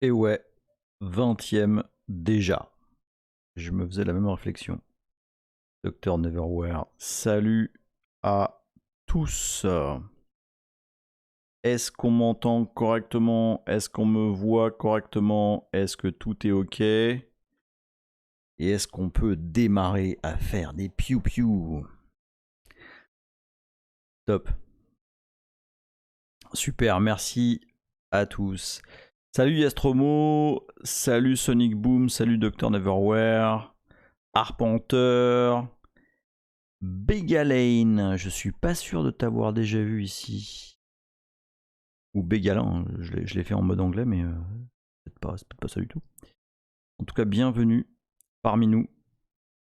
Et ouais, 20e déjà. Je me faisais la même réflexion. Docteur Neverwhere, salut à tous. Est-ce qu'on m'entend correctement? Est-ce qu'on me voit correctement? Est-ce que tout est ok? Et est-ce qu'on peut démarrer à faire des piou-piou? Top. Super, merci à tous. Salut Yastromo, salut Sonic Boom, salut Docteur Neverwhere, Arpenteur, Bégalane, je suis pas sûr de t'avoir déjà vu ici. Ou Bégalin, je l'ai fait en mode anglais, mais c'est peut-être pas ça du tout. En tout cas, bienvenue parmi nous.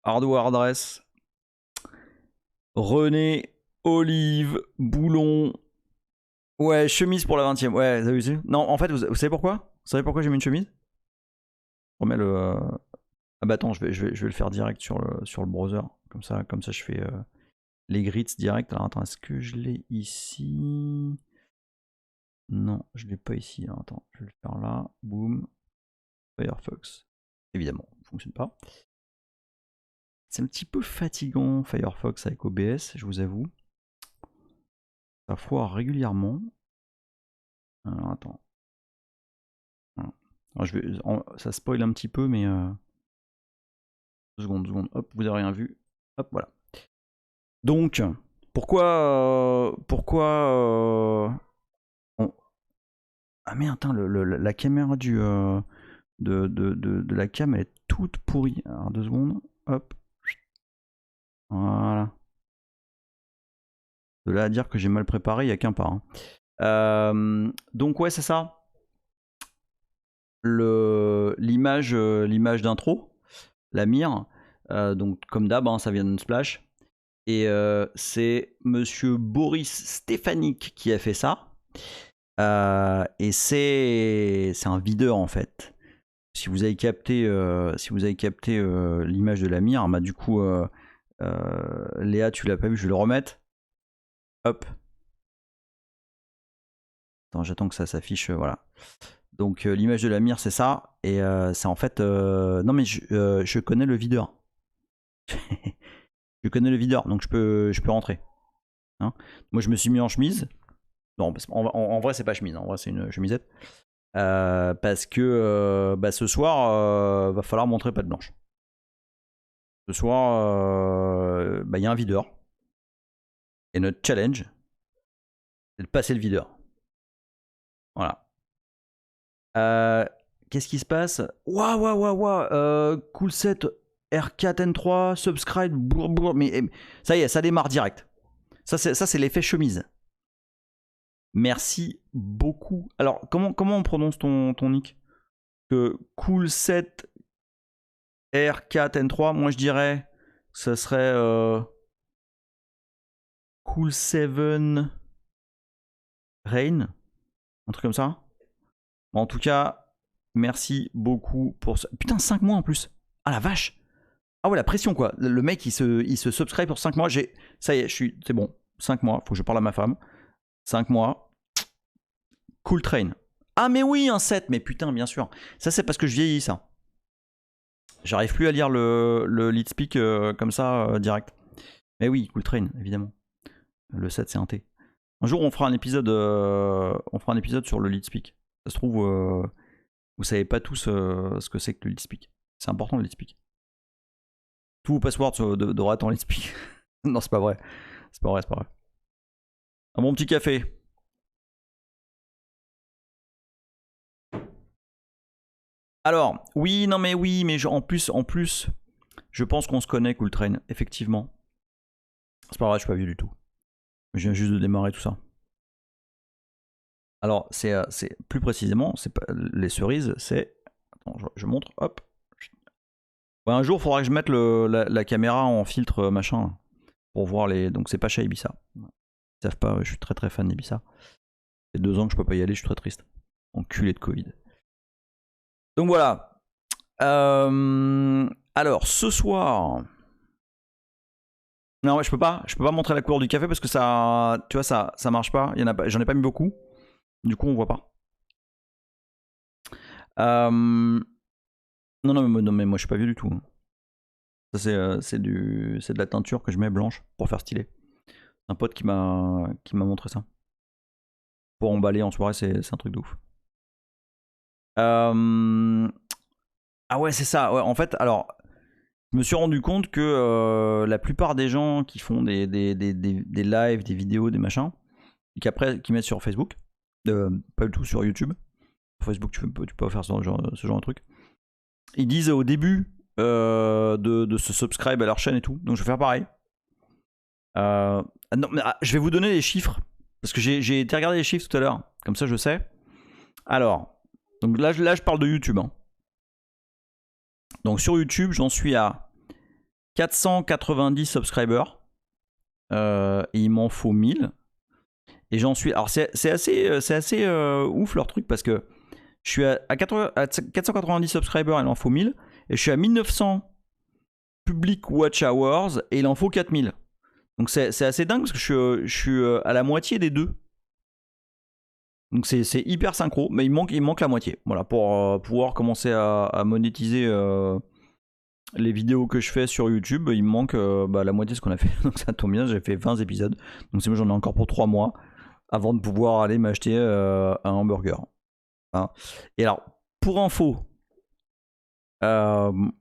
Hardware Adresse, René, Olive, Boulon. Ouais, chemise pour la 20e. Ouais, vous avez vu? Non, en fait, vous savez pourquoi? Vous savez pourquoi j'ai mis une chemise? Je remets le. Ah bah attends, je vais le faire direct sur le browser. Comme ça je fais les grids direct. Alors attends, est-ce que je l'ai ici? Non, je l'ai pas ici. Alors, attends, je vais le faire là. Boom. Firefox. Évidemment, ça ne fonctionne pas. C'est un petit peu fatigant Firefox avec OBS, je vous avoue. Ça foire régulièrement. Alors attends. Alors, ça spoil un petit peu, mais 2 secondes. Hop, vous n'avez rien vu. Hop, voilà. Donc, pourquoi ah mais attends, la caméra de la cam elle est toute pourrie. Alors 2 secondes. Hop. Voilà. De là à dire que j'ai mal préparé, il n'y a qu'un pas. Donc ouais, c'est ça. L'image d'intro, la mire. Donc comme d'hab, hein, ça vient d'une splash. Et c'est monsieur Boris Stefanik qui a fait ça. Et c'est un videur en fait. Si vous avez capté, l'image de la mire, bah du coup, Léa, tu l'as pas vu, je vais le remettre. Hop. Attends, j'attends que ça s'affiche, voilà. Donc l'image de la mire, c'est ça. Et c'est en fait... non mais je connais le videur. Je connais le videur, donc je peux rentrer. Hein. Moi, je me suis mis en chemise. Non, en vrai, c'est pas chemise. En vrai, c'est une chemisette. Parce que bah, ce soir, va falloir montrer patte blanche. Ce soir, bah, y a un videur. Et notre challenge, c'est de passer le videur. Voilà. Qu'est-ce qui se passe? Waouh, cool set R4N3, subscribe, mais ça y est, ça démarre direct. Ça c'est l'effet chemise. Merci beaucoup. Alors, comment on prononce ton nick? Que cool set R4N3, moi je dirais ça serait cool 7 Rain, un truc comme ça. Bon, en tout cas, merci beaucoup pour ça. Putain, 5 mois en plus. Ah la vache. Ah ouais, la pression quoi. Le mec il se subscribe pour 5 mois. Ça y est, c'est bon. 5 mois, faut que je parle à ma femme. 5 mois. Cool train. Ah mais oui, un 7, mais putain, bien sûr. Ça c'est parce que je vieillis ça. J'arrive plus à lire le lead speak comme ça direct. Mais oui, cool train, évidemment. Le 7 c'est un T. Un jour on fera un épisode sur le lead speak. Ça se trouve vous savez pas tous ce que c'est que le lead speak. C'est important le lead speak. Tous vos passwords devraient être en lead speak. Non, c'est pas vrai. C'est pas vrai. Un bon petit café. Alors, oui, mais en plus, je pense qu'on se connaît, Cool Train, effectivement. C'est pas vrai, je suis pas vieux du tout. Je viens juste de démarrer tout ça. Alors, c'est plus précisément, c'est pas les cerises, c'est. Attends, je montre, hop. Ouais, un jour, il faudra que je mette la caméra en filtre machin pour voir les. Donc, c'est pas chez Ibiza. Ils savent pas, je suis très très fan d'Ibiza. Ça fait 2 ans que je peux pas y aller, je suis très triste. Enculé de Covid. Donc voilà. Alors, ce soir. Non, ouais, je peux pas montrer la couleur du café parce que ça, tu vois, ça marche pas. J'en ai pas mis beaucoup. Du coup, on voit pas. Non, non, mais moi je suis pas vieux du tout. Hein. Ça c'est de la teinture que je mets blanche pour faire stylé. Un pote qui m'a montré ça. Pour emballer en soirée, c'est un truc de ouf. Ah ouais, c'est ça. Ouais, en fait, alors, je me suis rendu compte que la plupart des gens qui font des lives, des vidéos, des machins, et qui mettent sur Facebook, pas du tout sur YouTube. Sur Facebook, tu peux pas faire ce genre de truc. Ils disent au début de se subscribe à leur chaîne et tout. Donc je vais faire pareil. Non, mais, je vais vous donner les chiffres. Parce que j'ai été regarder les chiffres tout à l'heure. Comme ça, je sais. Alors, donc là je parle de YouTube. Hein. Donc sur YouTube, j'en suis à 490 subscribers. Et il m'en faut 1000. Et j'en suis. Alors c'est assez ouf leur truc parce que je suis à 490 subscribers, il en faut 1000. Et je suis à 1900 public watch hours et il en faut 4000. Donc c'est assez dingue parce que je suis à la moitié des deux. Donc c'est hyper synchro, mais il manque la moitié. Voilà, pour pouvoir commencer à monétiser les vidéos que je fais sur YouTube, il me manque la moitié de ce qu'on a fait. Donc ça tombe bien, j'ai fait 20 épisodes. Donc c'est bon, j'en ai encore pour 3 mois avant de pouvoir aller m'acheter un hamburger. Hein. Et alors, pour info, donc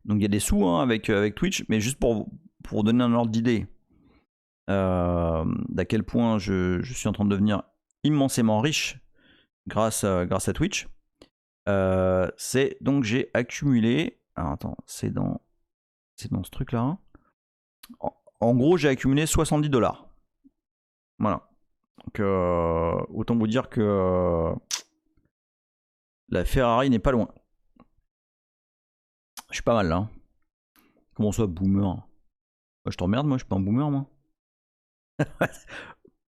donc il y a des sous hein, avec Twitch, mais juste pour donner un ordre d'idée d'à quel point je suis en train de devenir immensément riche grâce à Twitch. C'est donc j'ai accumulé. Alors attends, c'est dans ce truc là. En gros, j'ai accumulé 70$. Voilà. Donc autant vous dire que la Ferrari n'est pas loin. Je suis pas mal là. Hein. Comment ça, boomer? Je t'emmerde, moi, je suis pas un boomer, moi.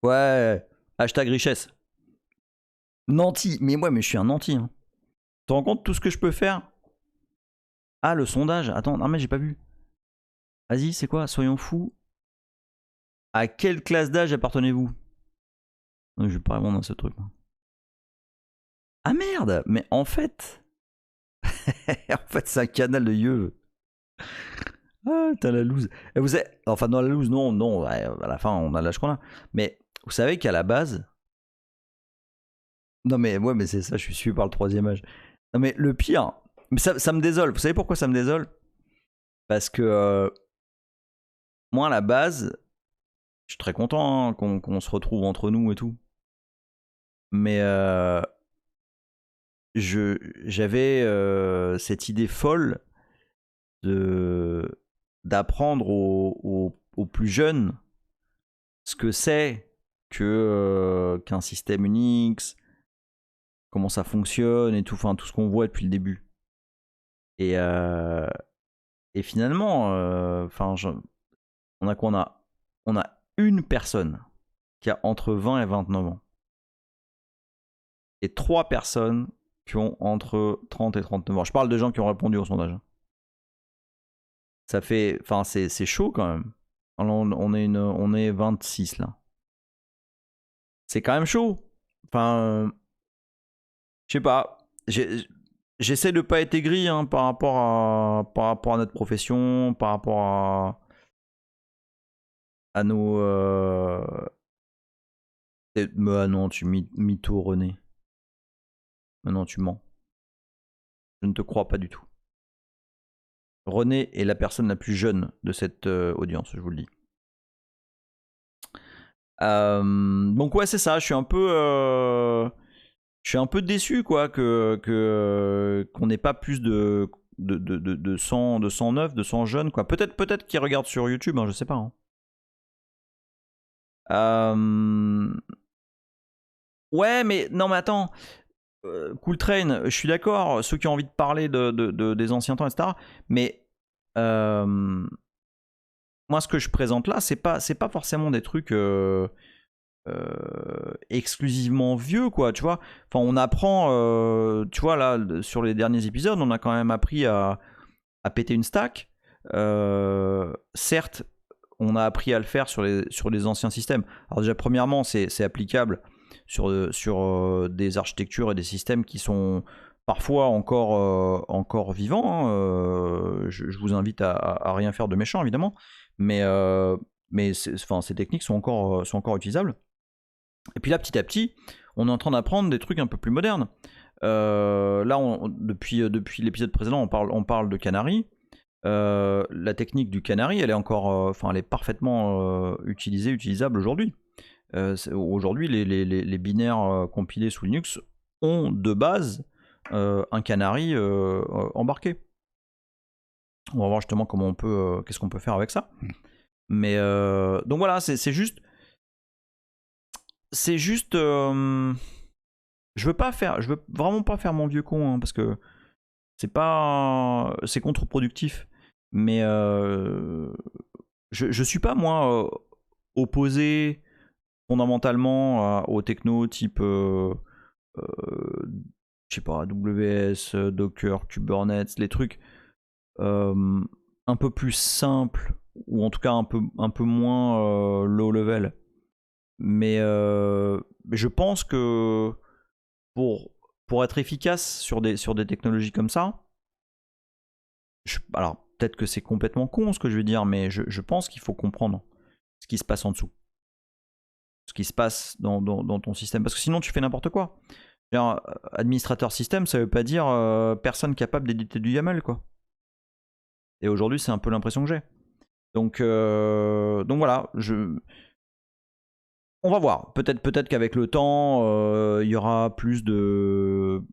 Ouais, hashtag richesse. Nanti, mais moi, mais je suis un nanti. Hein. Tu te rends compte tout ce que je peux faire? Ah, le sondage. Attends, non, mais j'ai pas vu. Vas-y, c'est quoi? Soyons fous. À quelle classe d'âge appartenez-vous? Je vais pas répondre à ce truc. Ah merde! Mais en fait. En fait, c'est un canal de yeux. Ah, t'as la loose. Et vous savez, enfin, dans la loose, non, à la fin, on a l'âge qu'on a. Mais vous savez qu'à la base. Non, mais ouais, mais c'est ça, je suis suivi par le troisième âge. Non, mais le pire, mais ça me désole. Vous savez pourquoi ça me désole? Parce que moi, à la base, je suis très content hein, qu'on se retrouve entre nous et tout. Mais j'avais cette idée folle d'apprendre aux plus jeunes ce que c'est qu'un système Unix, comment ça fonctionne et tout, enfin tout ce qu'on voit depuis le début. Et finalement, on a quoi? On a une personne qui a entre 20 et 29 ans. Et 3 personnes qui ont entre 30 et 39 ans. Je parle de gens qui ont répondu au sondage. Ça fait. Enfin, c'est chaud quand même. On est 26 là. C'est quand même chaud. Enfin. Je sais pas. J'essaie de pas être aigri hein, par rapport à notre profession, par rapport à nos. Ah non, tu mytho René. Non, tu mens. Je ne te crois pas du tout. René est la personne la plus jeune de cette audience, je vous le dis. Donc ouais, c'est ça. Je suis un peu déçu quoi qu'on n'ait pas plus de 100, de 109, de 100 jeunes quoi. Peut-être qu'ils regardent sur YouTube, hein, je sais pas. Hein. Ouais, mais non, mais attends. Cool Train, je suis d'accord. Ceux qui ont envie de parler des anciens temps, etc. Mais moi, ce que je présente là, c'est pas forcément des trucs exclusivement vieux, quoi. Tu vois. Enfin, on apprend. Tu vois là, sur les derniers épisodes, on a quand même appris à péter une stack. Certes, on a appris à le faire sur les anciens systèmes. Alors déjà, premièrement, c'est applicable sur des architectures et des systèmes qui sont parfois encore vivants. Hein. Je vous invite à rien faire de méchant, évidemment, mais ces techniques sont encore utilisables. Et puis là, petit à petit, on est en train d'apprendre des trucs un peu plus modernes. Là, depuis l'épisode précédent, on parle de Canary. La technique du Canary, elle est parfaitement utilisable aujourd'hui. Aujourd'hui, les binaires compilés sous Linux ont de base un Canary embarqué. On va voir justement comment qu'est-ce qu'on peut faire avec ça. Mais donc voilà, c'est juste. Je veux vraiment pas faire mon vieux con, hein, parce que c'est contre-productif. Mais je suis pas moi opposé fondamentalement aux technos type je sais pas, AWS, Docker, Kubernetes, les trucs un peu plus simples, ou en tout cas un peu moins low level. Mais je pense que pour être efficace sur des technologies comme ça, alors peut-être que c'est complètement con ce que je veux dire, mais je pense qu'il faut comprendre ce qui se passe en dessous. Ce qui se passe dans ton système. Parce que sinon tu fais n'importe quoi. Genre, administrateur système, ça veut pas dire personne capable d'éditer du YAML, quoi. Et aujourd'hui, c'est un peu l'impression que j'ai. Donc voilà, on va voir. Peut-être qu'avec le temps, il y aura plus de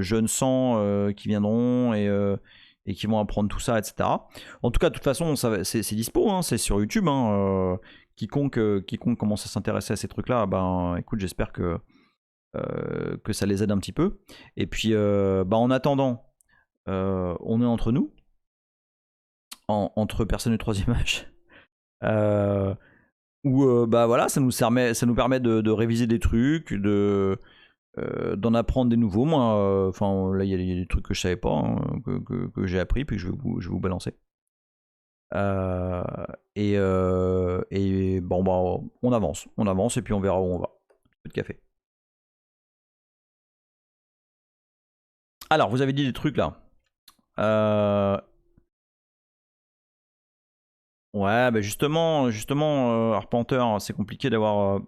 jeunes sangs qui viendront et qui vont apprendre tout ça, etc. En tout cas, de toute façon, c'est dispo, hein, c'est sur YouTube. Hein, quiconque commence à s'intéresser à ces trucs-là, ben écoute, j'espère que ça les aide un petit peu. Et puis, en attendant, on est entre nous, entre personnes du troisième âge. Où voilà, ça nous permet de réviser des trucs, d'en apprendre des nouveaux. Moi, là, il y a des trucs que je savais pas, hein, que j'ai appris, puis que je vais vous balancer. Et bon, on avance, et puis on verra où on va. Un peu de café. Alors, vous avez dit des trucs là. Ouais, bah justement, Arpenteur, c'est compliqué d'avoir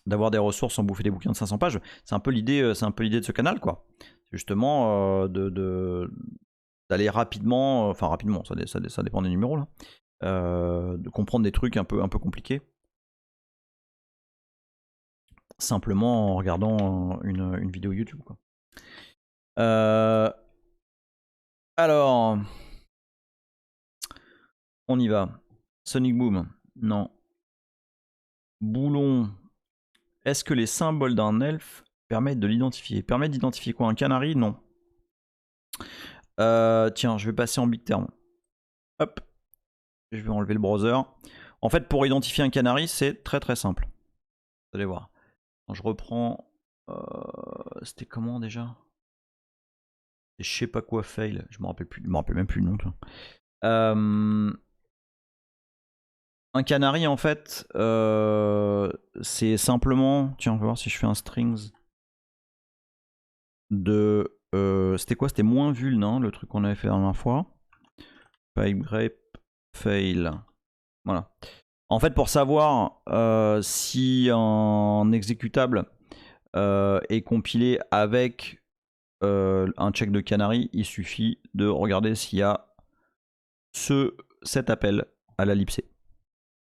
des ressources sans bouffer des bouquins de 500 pages. C'est un peu l'idée de ce canal, quoi. C'est justement d'aller rapidement, rapidement, ça dépend des numéros là, de comprendre des trucs un peu compliqués, simplement en regardant une vidéo YouTube, quoi. Alors, on y va. Sonic Boom, non. Boulon. Est-ce que les symboles d'un elfe permettent de l'identifier? Permettent d'identifier quoi? Un canari? Non. Tiens, je vais passer en big terme. Hop. Je vais enlever le browser. En fait, pour identifier un canari, c'est très très simple. Vous allez voir. Quand je reprends... c'était comment déjà? Je sais pas quoi fail. Je me rappelle même plus le nom. Un canari, en fait, c'est simplement... Tiens, on va voir si je fais un strings de... c'était quoi? C'était moins vul, non? Le truc qu'on avait fait la dernière fois. Pipe grape fail. Voilà. En fait, pour savoir si un exécutable est compilé avec un check de canary, il suffit de regarder s'il y a cet appel à la libc.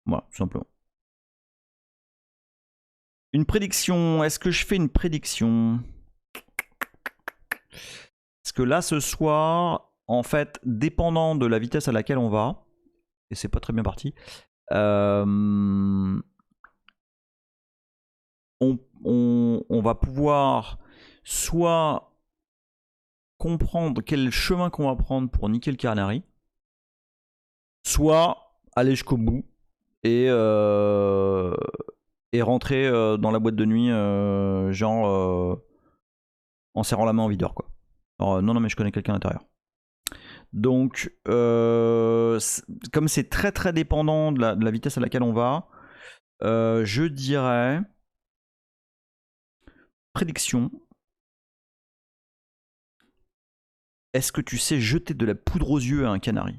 Voilà, tout simplement. Une prédiction. Est-ce que je fais une prédiction? Parce que là, ce soir, en fait, dépendant de la vitesse à laquelle on va, et c'est pas très bien parti, on va pouvoir soit comprendre quel chemin qu'on va prendre pour niquer le canary, soit aller jusqu'au bout et rentrer dans la boîte de nuit genre en serrant la main en videur, quoi. Alors, non mais je connais quelqu'un à l'intérieur. Donc comme c'est très très dépendant de la vitesse à laquelle on va, je dirais prédiction. Est-ce que tu sais jeter de la poudre aux yeux à un canari?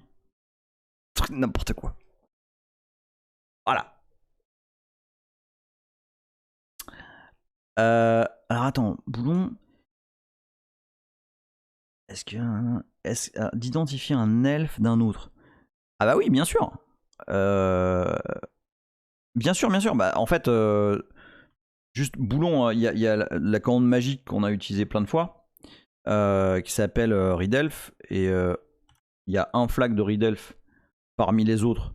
N'importe quoi. Voilà. Alors attends, Boulon. Est-ce que d'identifier un elfe d'un autre? Ah bah oui, bien sûr. Bien sûr, bien sûr. Bah en fait, juste Boulon, il y a la commande magique qu'on a utilisée plein de fois, qui s'appelle Ridelf, et il y a un flag de Ridelf parmi les autres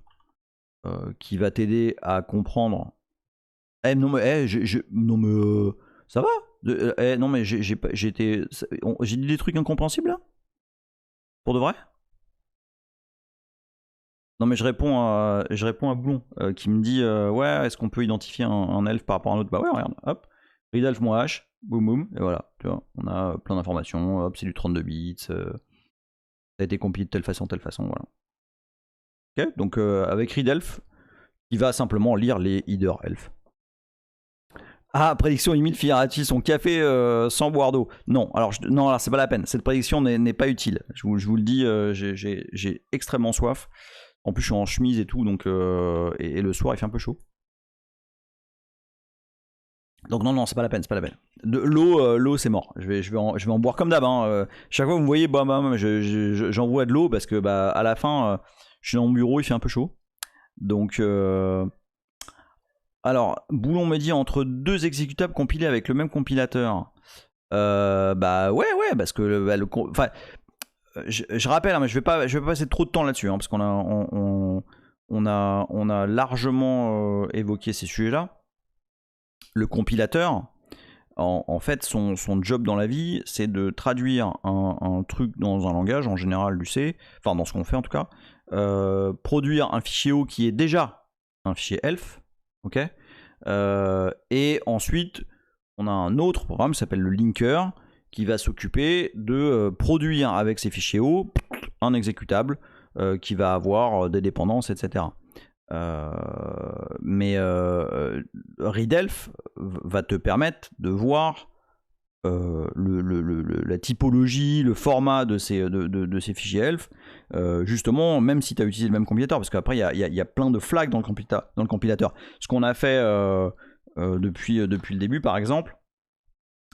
qui va t'aider à comprendre. Eh non mais, non mais ça va. Non mais j'ai dit des trucs incompréhensibles là. Pour de vrai? Non mais je réponds à Boulon qui me dit ouais, est-ce qu'on peut identifier un elfe par rapport à un autre? Bah ouais, regarde, hop, Ridelf -h, boum boum, et voilà, tu vois, on a plein d'informations, hop, c'est du 32 bits, ça a été compilé de telle façon, voilà. Ok, donc avec Ridelf, il va simplement lire les Header Elf. Ah, prédiction, Emile finira-t-il son café sans boire d'eau? Non, alors c'est pas la peine, cette prédiction n'est pas utile, je vous le dis, j'ai extrêmement soif. En plus, je suis en chemise et tout, donc et le soir, il fait un peu chaud. Donc non, c'est pas la peine, c'est pas la peine. L'eau, c'est mort. Je vais en boire comme d'hab. Hein. Chaque fois, vous me voyez, j'envoie de l'eau parce que à la fin, je suis dans mon bureau, il fait un peu chaud. Donc, alors, Boulon me dit entre 2 exécutables compilés avec le même compilateur. Bah ouais, parce que enfin, je rappelle, hein, mais je vais pas passer trop de temps là-dessus, hein, parce qu'on a largement évoqué ces sujets-là. Le compilateur, en fait, son job dans la vie, c'est de traduire un truc dans un langage, en général du C, enfin dans ce qu'on fait en tout cas, produire un fichier O qui est déjà un fichier ELF, ok, et ensuite, on a un autre programme qui s'appelle le linker, qui va s'occuper de produire avec ces fichiers O un exécutable qui va avoir des dépendances, etc. Mais Ridelf va te permettre de voir la typologie, le format de ces fichiers ELF, justement, même si tu as utilisé le même compilateur, parce qu'après il y a plein de flags dans le compilateur. Ce qu'on a fait depuis le début, par exemple,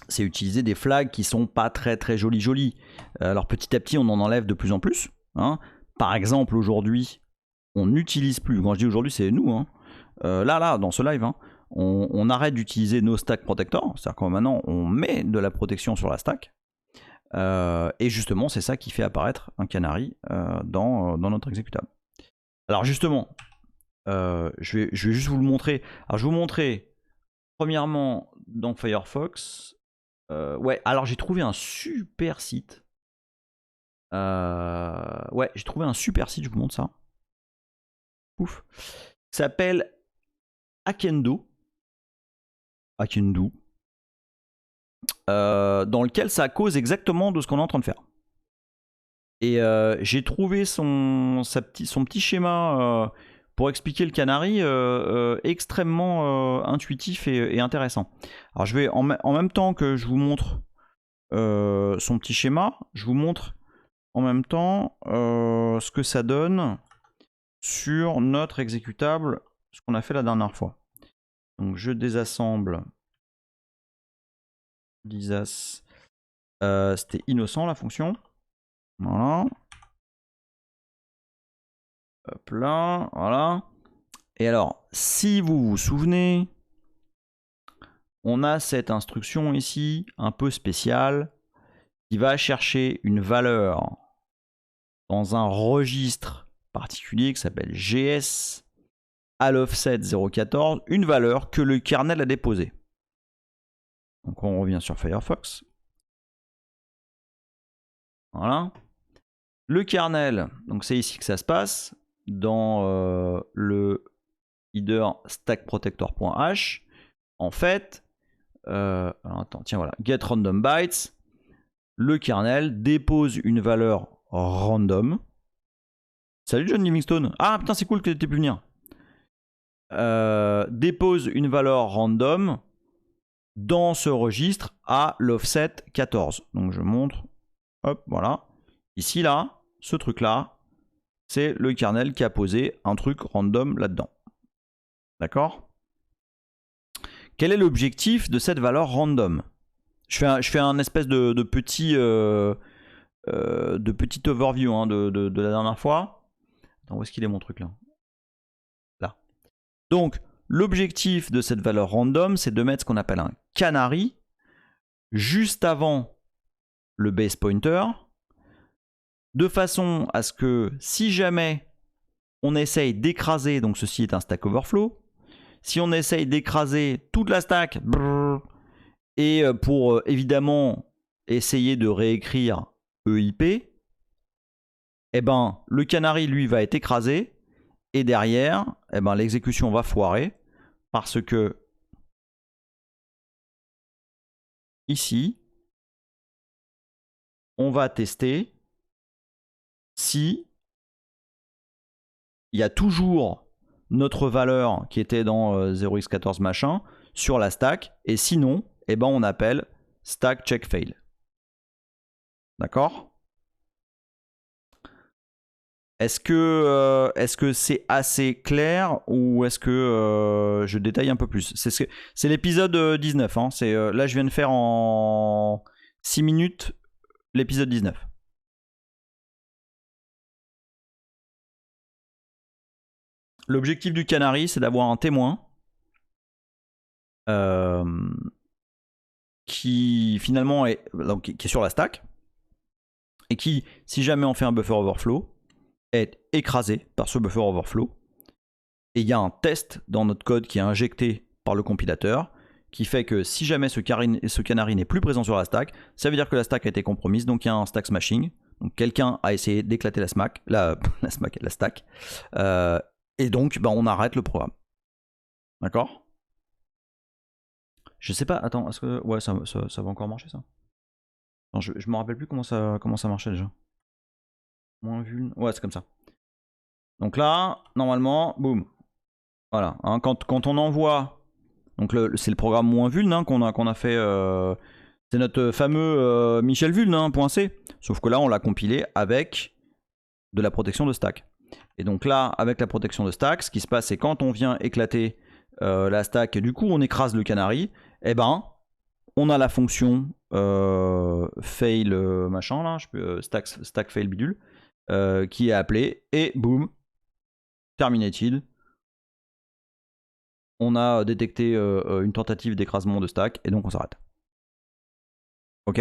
c'est utiliser des flags qui sont pas très très jolis. Alors petit à petit, on en enlève de plus en plus. Hein. Par exemple, aujourd'hui, on n'utilise plus, quand je dis aujourd'hui, c'est nous, hein. Là, dans ce live, hein, on arrête d'utiliser nos stack protectors, c'est-à-dire que maintenant, on met de la protection sur la stack. Et justement, c'est ça qui fait apparaître un canari dans notre exécutable. Alors justement, je vais juste vous le montrer. Alors je vais vous montrer, premièrement, dans Firefox. Ouais, alors j'ai trouvé un super site. Ouais, j'ai trouvé un super site, je vous montre ça. Ouf. Ça s'appelle Akendo. Dans lequel ça cause exactement de ce qu'on est en train de faire. Et j'ai trouvé son petit schéma pour expliquer le canari extrêmement intuitif et intéressant. Alors je vais en même temps que je vous montre son petit schéma, je vous montre en même temps ce que ça donne sur notre exécutable, ce qu'on a fait la dernière fois. Donc je désassemble. C'était innocent la fonction. Voilà. Hop là, voilà. Et alors, si vous vous souvenez, on a cette instruction ici, un peu spéciale, qui va chercher une valeur dans un registre particulier qui s'appelle GS à l'offset 014, une valeur que le kernel a déposée. Donc on revient sur Firefox. Voilà. Le kernel, donc c'est ici que ça se passe, dans le header stackprotector.h. En fait, attends, tiens voilà, get random bytes, le kernel dépose une valeur random. Salut John Livingstone. Ah putain, c'est cool que tu aies pu venir. Dépose une valeur random dans ce registre à l'offset 14. Donc je montre, hop, voilà. Ici, là, ce truc-là, c'est le kernel qui a posé un truc random là-dedans. D'accord? Quel est l'objectif de cette valeur random? Je fais un espèce de petit overview hein, de la dernière fois. Attends, où est-ce qu'il est mon truc là? Là. Donc, l'objectif de cette valeur random, c'est de mettre ce qu'on appelle un canary juste avant le base pointer, de façon à ce que si jamais on essaye d'écraser, donc ceci est un Stack Overflow, si on essaye d'écraser toute la stack, et pour évidemment essayer de réécrire EIP, eh ben, le canary lui va être écrasé, et derrière, eh ben, l'exécution va foirer, parce que ici, on va tester si il y a toujours notre valeur qui était dans 0x14 machin sur la stack, et sinon, eh ben, on appelle stack check fail. D'accord? Est-ce que c'est assez clair ou est-ce que je détaille un peu plus? C'est l'épisode 19. Hein. Là, je viens de faire en 6 minutes l'épisode 19. L'objectif du canary, c'est d'avoir un témoin qui finalement est sur la stack et qui, si jamais on fait un buffer overflow, est écrasé par ce buffer overflow. Et il y a un test dans notre code qui est injecté par le compilateur qui fait que si jamais ce canary n'est plus présent sur la stack, ça veut dire que la stack a été compromise, donc il y a un stack smashing. Donc quelqu'un a essayé d'éclater la stack. Et donc ben, on arrête le programme. D'accord? Je sais pas, attends, est-ce que. Ouais, ça va encore marcher ça? Non, je me rappelle plus comment ça marchait déjà. Moins vuln. Ouais, c'est comme ça. Donc là, normalement, boum. Voilà. Hein, quand on envoie. Donc c'est le programme moins vuln hein, qu'on a fait. C'est notre fameux Michel vuln, hein, .c. Sauf que là, on l'a compilé avec de la protection de stack. Et donc là, avec la protection de stack, ce qui se passe, c'est quand on vient éclater la stack, et du coup, on écrase le canary, eh ben, on a la fonction fail machin là, stack fail bidule, qui est appelée, et boum, terminated. On a détecté une tentative d'écrasement de stack, et donc on s'arrête. Ok?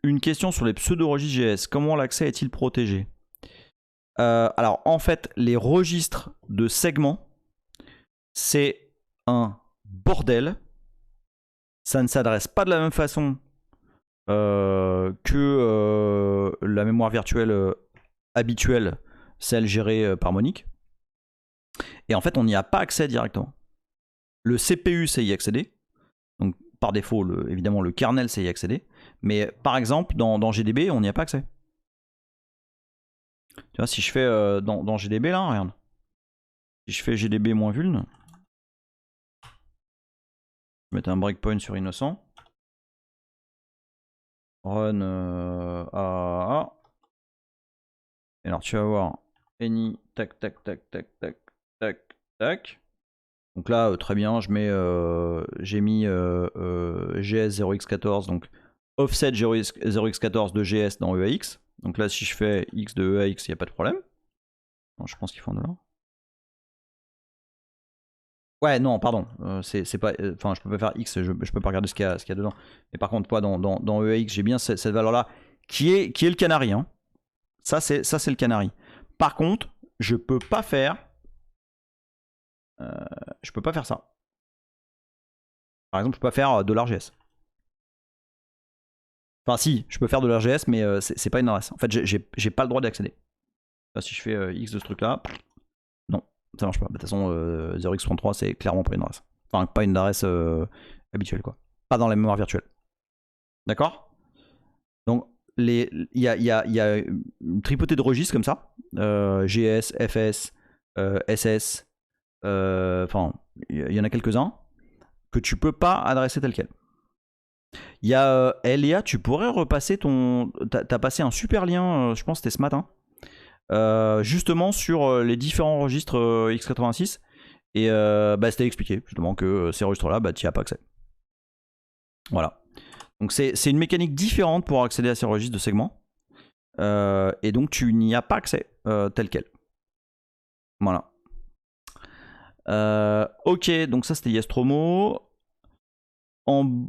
Une question sur les pseudo-registres JS. Comment l'accès est-il protégé? Alors, en fait, les registres de segments, c'est un bordel. Ça ne s'adresse pas de la même façon que la mémoire virtuelle habituelle, celle gérée par Monique. Et en fait, on n'y a pas accès directement. Le CPU sait y accéder. Donc, par défaut, évidemment, le kernel sait y accéder. Mais par exemple, dans GDB, on n'y a pas accès. Tu vois, si je fais dans GDB, là, regarde. Si je fais GDB moins vuln, je vais mettre un breakpoint sur innocent. Run AAA. Et alors, tu vas voir any tac tac tac tac tac tac tac. Donc là, très bien, j'ai mis GS 0x14, donc offset 0x14 de GS dans EAX. Donc là, si je fais X de EAX, il n'y a pas de problème. Non, je pense qu'il faut un dollar. Ouais, non, pardon. C'est pas. Enfin, je peux pas faire X, je peux pas regarder ce qu'il y a dedans. Mais par contre, dans EAX, j'ai bien cette valeur-là qui est le canary. Hein. Ça, c'est le canary. Par contre, je peux pas faire. Je peux pas faire ça. Par exemple, je peux pas faire $GS. Enfin, si, je peux faire $GS, mais c'est pas une adresse. En fait, j'ai pas le droit d'accéder. Si je fais X de ce truc-là, non, ça marche pas. De toute façon, 0x33, c'est clairement pas une adresse. Enfin, pas une adresse habituelle, quoi. Pas dans la mémoire virtuelle. D'accord? Donc, il y a une tripotée de registres comme ça. GS, FS, SS. Enfin, il y en a quelques-uns. que tu peux pas adresser tel quel. Il y a Elia, tu pourrais repasser ton... T'as passé un super lien, je pense que c'était ce matin, justement sur les différents registres x86. Et c'était expliqué justement que ces registres-là, tu n'y as pas accès. Voilà. Donc c'est une mécanique différente pour accéder à ces registres de segments. Et donc tu n'y as pas accès tel quel. Voilà. Ok, donc ça c'était Yestromo.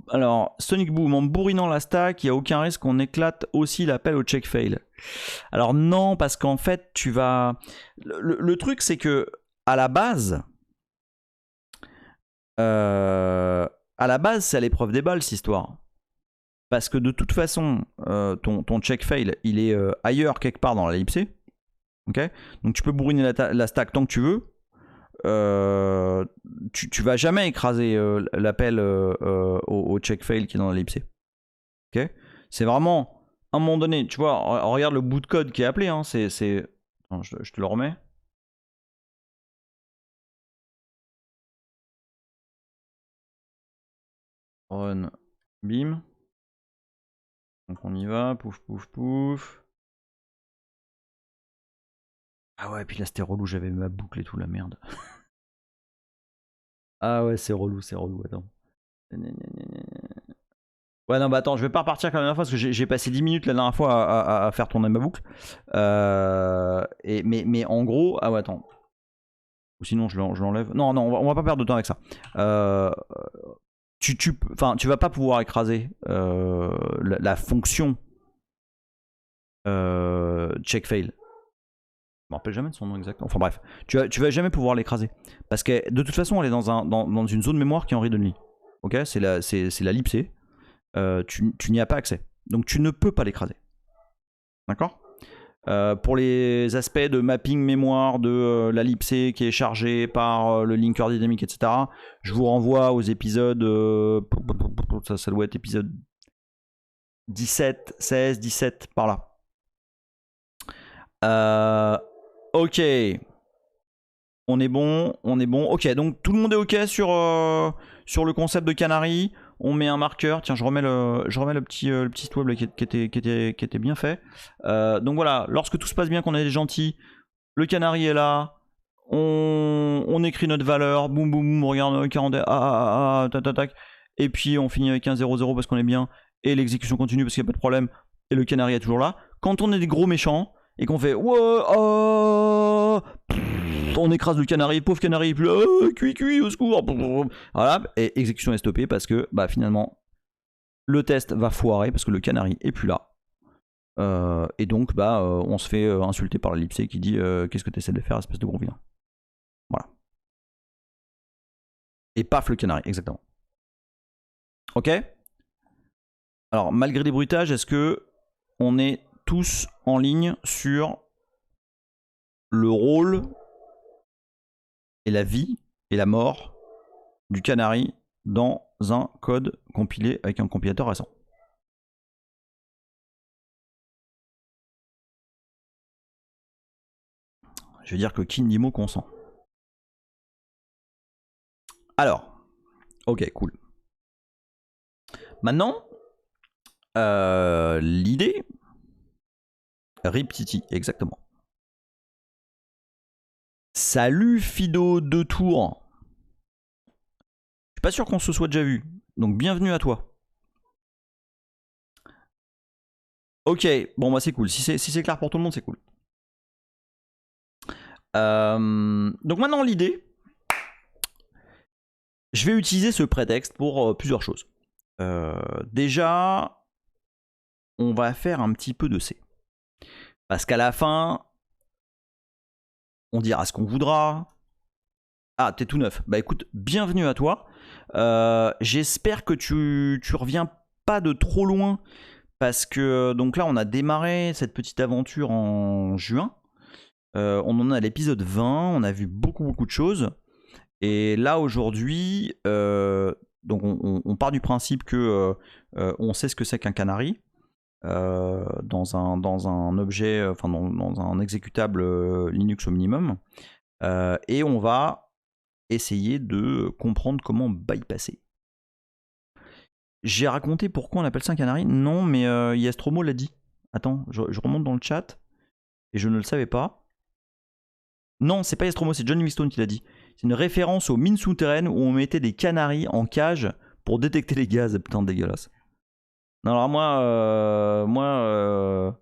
Alors, Sonic Boom, en bourrinant la stack, il n'y a aucun risque qu'on éclate aussi l'appel au check fail. Alors non, parce qu'en fait, tu vas... Le truc, c'est que à la base, c'est à l'épreuve des balles, cette histoire. Parce que de toute façon, ton check fail, il est ailleurs, quelque part dans la ellipse. Okay, donc tu peux bourriner la stack tant que tu veux. Tu vas jamais écraser l'appel au check fail qui est dans l'ellipse. Okay, c'est vraiment, à un moment donné, tu vois, regarde le bout de code qui est appelé. Hein, Attends, je te le remets. Run, bim. Donc on y va, pouf, pouf, pouf. Ah ouais, puis là c'était relou, j'avais ma boucle et tout, la merde. Ah ouais, c'est relou, attends. Ouais, non, bah attends, je vais pas repartir comme la dernière fois parce que j'ai passé 10 minutes la dernière fois à faire tourner ma boucle. Mais en gros, ah ouais, attends. Ou sinon je l'enlève. Non, on va pas perdre de temps avec ça. Tu vas pas pouvoir écraser la fonction check fail. Je me rappelle jamais de son nom exact. Enfin bref, tu vas jamais pouvoir l'écraser parce que de toute façon elle est dans une zone mémoire qui est en read-only. Ok, c'est la libc. Tu n'y as pas accès, donc tu ne peux pas l'écraser. D'accord. Pour les aspects de mapping mémoire de la libc qui est chargée par le linker dynamique, etc., je vous renvoie aux épisodes. Ça doit être épisode 17, 16, 17, par là. Ok. On est bon. Ok, donc tout le monde est ok sur le concept de Canary. On met un marqueur. Tiens, je remets le petit site web là, qui était bien fait. Donc voilà, lorsque tout se passe bien, qu'on est gentil, le Canary est là. On écrit notre valeur. Boum, boum, boum. On regarde 40. Tac. Et puis on finit avec un 0-0 parce qu'on est bien. Et l'exécution continue parce qu'il n'y a pas de problème. Et le Canary est toujours là. Quand on est des gros méchants et qu'on fait on écrase le canari, pauvre canari, puis cuit, au secours. Voilà, et exécution est stoppée parce que finalement le test va foirer parce que le canari est plus là. Et donc on se fait insulter par l'ellipse qui dit qu'est-ce que tu essaies de faire, espèce de gros vilain. Voilà. Et paf le canari, exactement. Ok. Alors malgré les bruitages, est-ce que on est tous en ligne sur le rôle et la vie et la mort du canari dans un code compilé avec un compilateur récent? Je veux dire que qui dit mot consent. Alors, ok, cool. Maintenant, l'idée... Rip Titi, exactement. Salut Fido de Tours. Je suis pas sûr qu'on se soit déjà vu, donc bienvenue à toi. Ok, bon c'est cool. Si c'est clair pour tout le monde, c'est cool. Donc maintenant l'idée, je vais utiliser ce prétexte pour plusieurs choses. Déjà, on va faire un petit peu de C. Parce qu'à la fin, on dira ce qu'on voudra. Ah, t'es tout neuf. Bah écoute, bienvenue à toi. J'espère que tu reviens pas de trop loin. Parce que donc là, on a démarré cette petite aventure en juin. On en est à l'épisode 20. On a vu beaucoup de choses. Et là, aujourd'hui, donc on part du principe que on sait ce que c'est qu'un canary. Dans un objet, enfin dans un exécutable Linux au minimum. Et on va essayer de comprendre comment bypasser j'ai raconté pourquoi on appelle ça un canari? Non, mais Yastromo l'a dit. Attends, je remonte dans le chat et je ne le savais pas. Non, c'est pas Yastromo, c'est Johnny Mistone qui l'a dit. C'est une référence aux mines souterraines où on mettait des canaris en cage pour détecter les gaz. Putain, dégueulasse. Non, alors moi,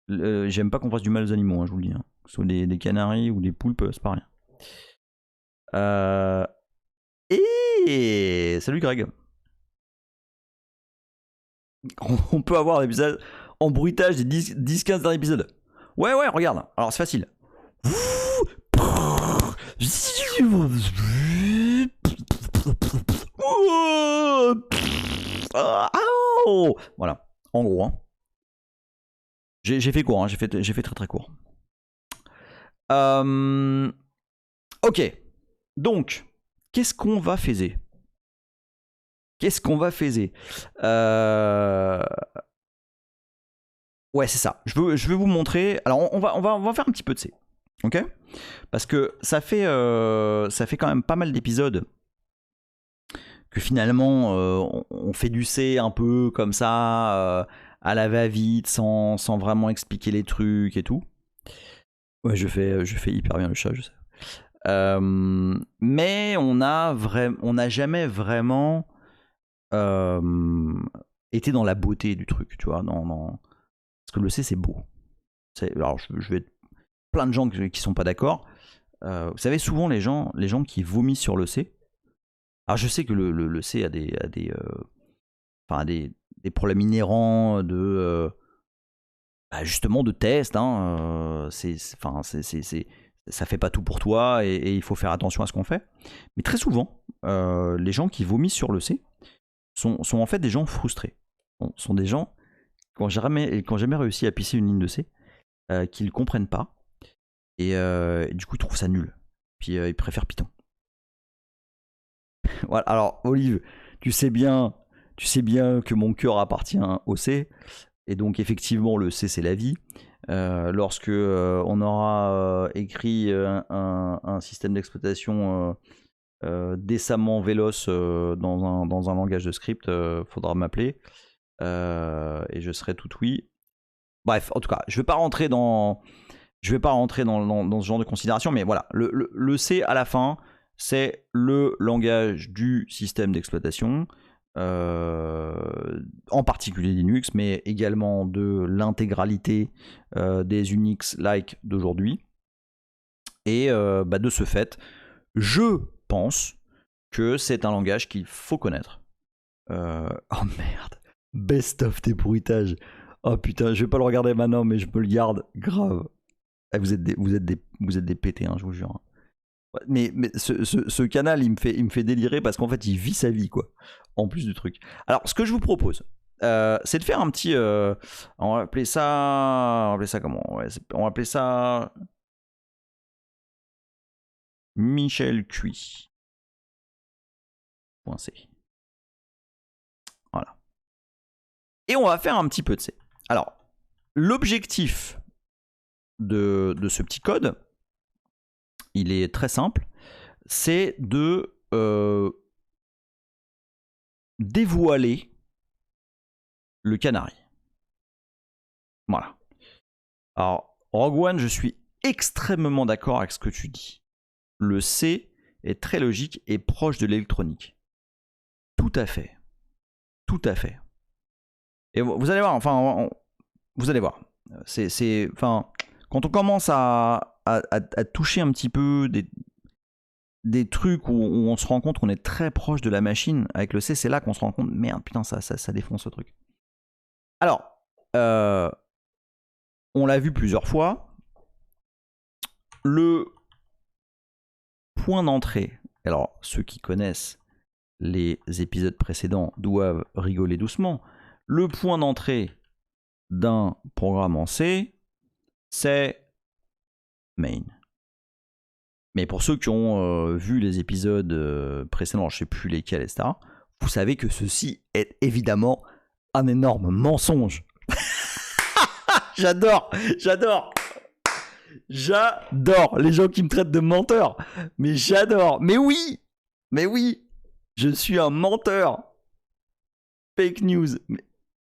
j'aime pas qu'on fasse du mal aux animaux, hein, je vous le dis. Hein. Que ce soit des canaris ou des poulpes, c'est pas rien. Et salut Greg. On peut avoir l'épisode en bruitage des 10-15 derniers épisodes. Ouais, regarde. Alors, c'est facile. Voilà. En gros. Hein. J'ai fait court. Hein. J'ai fait très très court. Ok. Donc, qu'est-ce qu'on va faiser? Ouais, c'est ça. Je veux vous montrer. Alors, on va faire un petit peu de C. Ok? Parce que ça fait quand même pas mal d'épisodes que finalement on fait du C un peu comme ça, à la va-vite, sans vraiment expliquer les trucs et tout. Ouais, je fais hyper bien le chat, je sais. Mais on n'a jamais vraiment été dans la beauté du truc, tu vois. Parce que le C, c'est beau. Alors, je vais être plein de gens qui sont pas d'accord. Vous savez, souvent les gens qui vomissent sur le C. Alors je sais que le C a des problèmes inhérents de justement de test. Hein, ça fait pas tout pour toi et il faut faire attention à ce qu'on fait. Mais très souvent, les gens qui vomissent sur le C sont en fait des gens frustrés. Sont des gens qui n'ont jamais réussi à pisser une ligne de C, qui ne comprennent pas. Et du coup, ils trouvent ça nul. Puis ils préfèrent Python. Voilà. Alors, Olive, tu sais bien que mon cœur appartient au C. Et donc, effectivement, le C, c'est la vie. Lorsque on aura écrit un système d'exploitation décemment véloce dans un langage de script, faudra m'appeler. Et je serai tout oui. Bref, en tout cas, je ne vais pas rentrer dans ce genre de considération, mais voilà, le C à la fin, c'est le langage du système d'exploitation, en particulier Linux, mais également de l'intégralité des Unix-like d'aujourd'hui. Et de ce fait, je pense que c'est un langage qu'il faut connaître. Oh merde, best of tes bruitages. Oh putain, je vais pas le regarder maintenant, mais je me le garde grave. Vous êtes des pétés, hein, je vous jure. Mais ce canal, il me fait délirer parce qu'en fait, il vit sa vie, quoi. En plus du truc. Alors, ce que je vous propose, c'est de faire un petit. On va appeler ça comment? On va appeler ça. Michel Cuy. .c. Voilà. Et on va faire un petit peu de C. Alors, l'objectif de ce petit code, il est très simple, c'est de dévoiler le canari. Voilà. Alors, Rogue One, je suis extrêmement d'accord avec ce que tu dis. Le C est très logique et proche de l'électronique. Tout à fait. Tout à fait. Et vous allez voir, enfin, vous allez voir. Quand on commence à toucher un petit peu des trucs où on se rend compte qu'on est très proche de la machine avec le C, c'est là qu'on se rend compte, merde, putain, ça défonce ce truc. Alors, on l'a vu plusieurs fois, le point d'entrée, alors ceux qui connaissent les épisodes précédents doivent rigoler doucement, le point d'entrée d'un programme en C, c'est main. Mais pour ceux qui ont vu les épisodes précédents, je ne sais plus lesquels, etc., vous savez que ceci est évidemment un énorme mensonge. J'adore les gens qui me traitent de menteur. Mais j'adore. Mais oui, je suis un menteur. Fake news.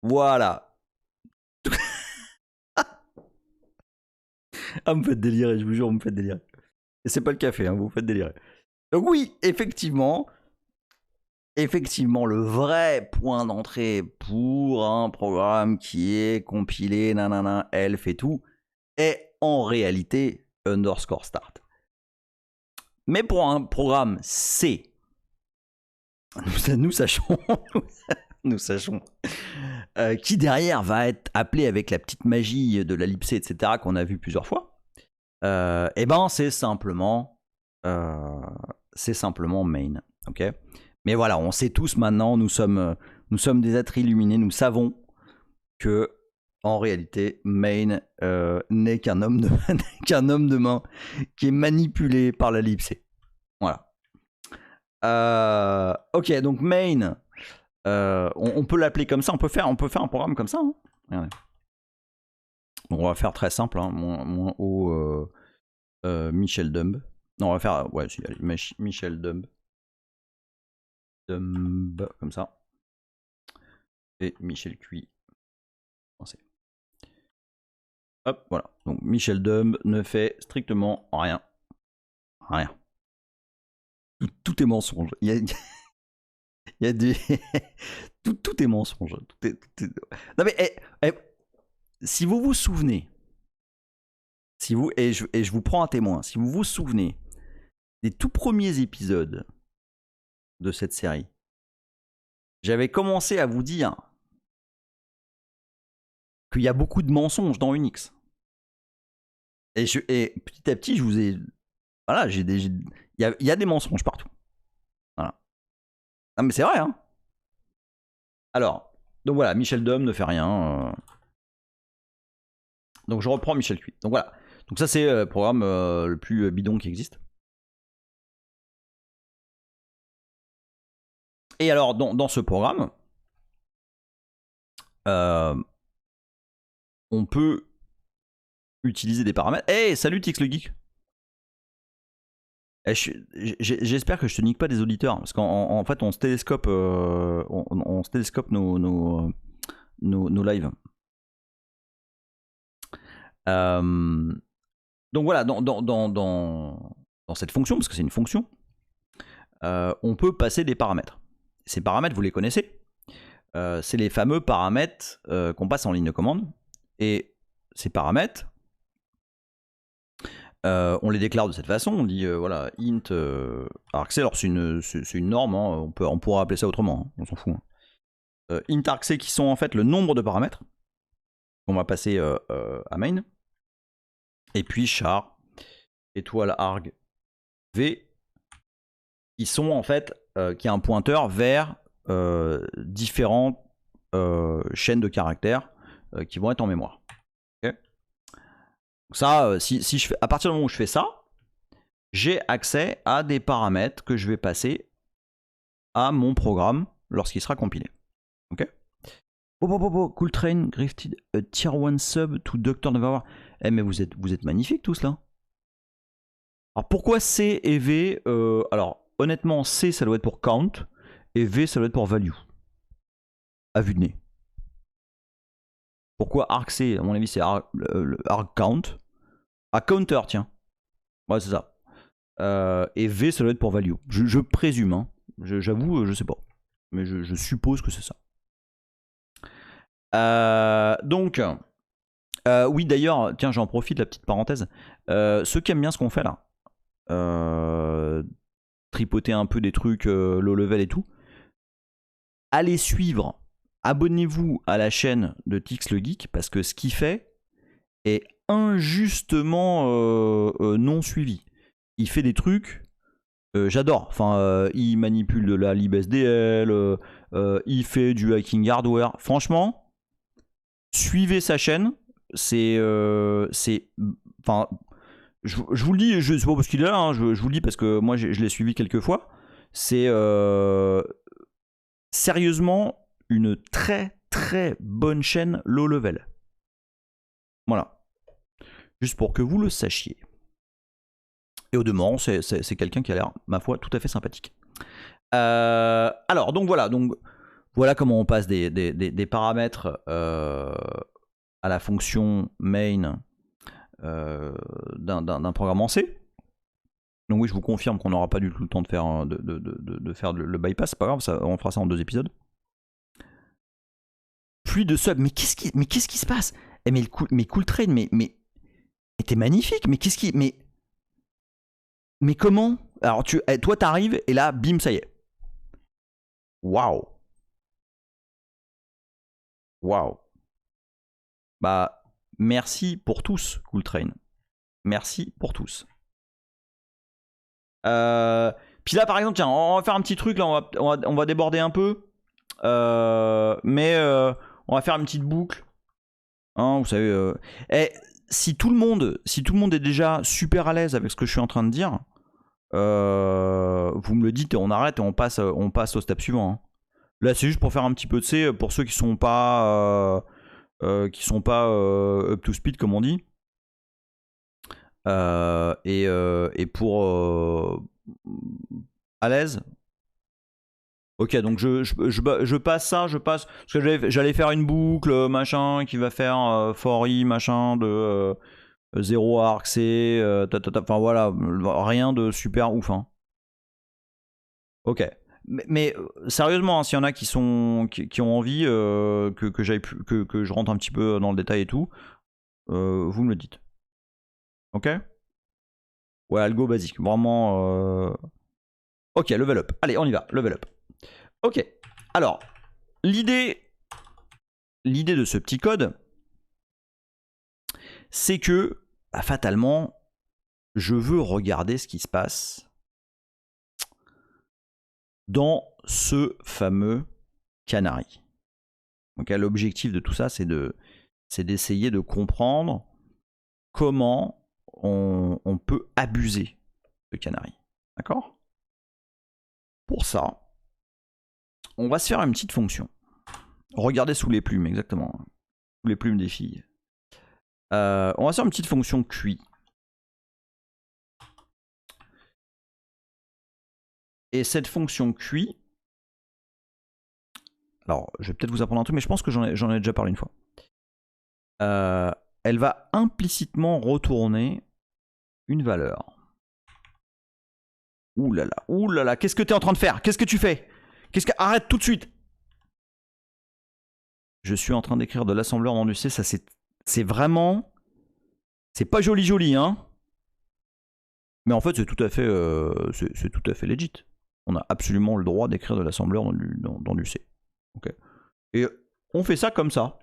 Voilà. Ah, vous me faites délirer, je vous jure, vous me faites délirer. Et c'est pas le café, hein, vous me faites délirer. Donc oui, effectivement, le vrai point d'entrée pour un programme qui est compilé, nanana, elf et tout, est en réalité underscore start. Mais pour un programme C, nous sachons, qui derrière va être appelé avec la petite magie de la libc, etc., qu'on a vu plusieurs fois, et ben c'est simplement main, ok. Mais voilà, on sait tous maintenant, nous sommes des êtres illuminés, nous savons que en réalité, main n'est qu'un homme de main qui est manipulé par la libc. Voilà. Ok, donc main, on peut l'appeler comme ça, on peut faire un programme comme ça. Hein. Regardez. Donc on va faire très simple, hein, moins haut Michel Dumb. Non, on va faire Michel Dumb. Comme ça. Et Michel Cuit. Hop, voilà. Donc Michel Dumb ne fait strictement rien. Rien. Tout est mensonge. Il y a des... tout est mensonge. Tout est... Non mais, si vous vous souvenez, et je vous prends un témoin, si vous vous souvenez des tout premiers épisodes de cette série, j'avais commencé à vous dire qu'il y a beaucoup de mensonges dans Unix. Et petit à petit, je vous ai... Voilà, il y a des mensonges partout. Voilà. Ah mais c'est vrai, hein. Alors, donc voilà, Michel Dumb ne fait rien. Donc je reprends Michel Cuit. Donc voilà. Donc ça c'est le programme le plus bidon qui existe. Et alors dans ce programme, on peut utiliser des paramètres. Hey, salut Tix le Geek. J'espère que je te nique pas des auditeurs, parce qu'en fait on se télescope, on se télescope nos lives. Donc voilà, dans cette fonction, parce que c'est une fonction, on peut passer des paramètres. Ces paramètres, vous les connaissez. C'est les fameux paramètres qu'on passe en ligne de commande. Et ces paramètres, on les déclare de cette façon. On dit voilà, int argc. Alors c'est une norme, hein, on pourra appeler ça autrement, hein, on s'en fout. Hein. Int argc qui sont en fait le nombre de paramètres qu'on va passer à main. Et puis char étoile arg v qui sont en fait qui est un pointeur vers différentes chaînes de caractères qui vont être en mémoire. Okay. Ça, si je fais, à partir du moment où je fais ça, j'ai accès à des paramètres que je vais passer à mon programme lorsqu'il sera compilé. Ok. Cool Train, Grifted, Tier 1 sub to Dr. Neverwar. Eh mais vous êtes magnifiques tous là. Alors pourquoi C et V alors honnêtement C ça doit être pour count et V ça doit être pour value. À vue de nez. Pourquoi argc? À mon avis c'est arg count. Ah counter tiens. Ouais c'est ça. Et V ça doit être pour value. Je présume hein. J'avoue je sais pas. Mais je suppose que c'est ça. Donc oui d'ailleurs tiens j'en profite la petite parenthèse. Ceux qui aiment bien ce qu'on fait là. Tripoter un peu des trucs low level et tout. Allez suivre, abonnez-vous à la chaîne de Tix le Geek parce que ce qu'il fait est injustement non suivi. Il fait des trucs, j'adore. Enfin, il manipule de la libSDL, il fait du hacking hardware. Franchement, suivez sa chaîne. C'est, enfin. Je vous le dis, je sais pas parce qu'il est là, hein, je vous le dis parce que moi je l'ai suivi quelques fois. C'est sérieusement une très très bonne chaîne low level. Voilà. Juste pour que vous le sachiez. Et au demeurant, c'est quelqu'un qui a l'air, ma foi, tout à fait sympathique. Alors, donc voilà. Donc, Voilà comment on passe des paramètres à la fonction main d'un programme en C. Donc oui, je vous confirme qu'on n'aura pas du tout le temps de faire, le bypass, c'est pas grave, on fera ça en 2 épisodes. Fluide de sub, mais qu'est-ce qui se passe? Mais CoolTrade, mais t'es magnifique, mais qu'est-ce qui... Mais comment? Alors toi t'arrives et là, bim, ça y est. Waouh. Waouh. Bah, merci pour tous, CoolTrain. Merci pour tous. Puis là, par exemple, tiens, on va faire un petit truc, là, on va déborder un peu. Mais on va faire une petite boucle. Hein, vous savez. Si tout le monde est déjà super à l'aise avec ce que je suis en train de dire, vous me le dites et on arrête et on passe au step suivant. Hein. Là, c'est juste pour faire un petit peu de C pour ceux qui sont pas up to speed comme on dit. Et pour à l'aise. Ok, donc je passe ça, parce que j'allais faire une boucle, machin, qui va faire for i, machin, de 0 à arc C, enfin voilà, rien de super ouf. Hein. Ok. Mais sérieusement, hein, s'il y en a qui ont envie que je rentre un petit peu dans le détail et tout, vous me le dites. Ok. Ouais, algo basique, vraiment. Ok, level up. Allez, on y va, level up. Ok. Alors, l'idée de ce petit code, c'est que, bah, fatalement, je veux regarder ce qui se passe dans ce fameux canary. Donc, l'objectif de tout ça, c'est d'essayer de comprendre comment on peut abuser le canary. D'accord? Pour ça, on va se faire une petite fonction. Regardez sous les plumes, exactement. Sous les plumes des filles. On va se faire une petite fonction QI. Et cette fonction QI, alors je vais peut-être vous apprendre un truc, mais je pense que j'en ai déjà parlé une fois. Elle va implicitement retourner une valeur. Ouh là là, qu'est-ce que tu es en train de faire? Qu'est-ce que tu fais? Arrête tout de suite! Je suis en train d'écrire de l'assembleur dans du C, ça c'est vraiment... C'est pas joli, hein? Mais en fait, c'est tout à fait legit. On a absolument le droit d'écrire de l'assembleur dans du C. Okay. Et on fait ça comme ça.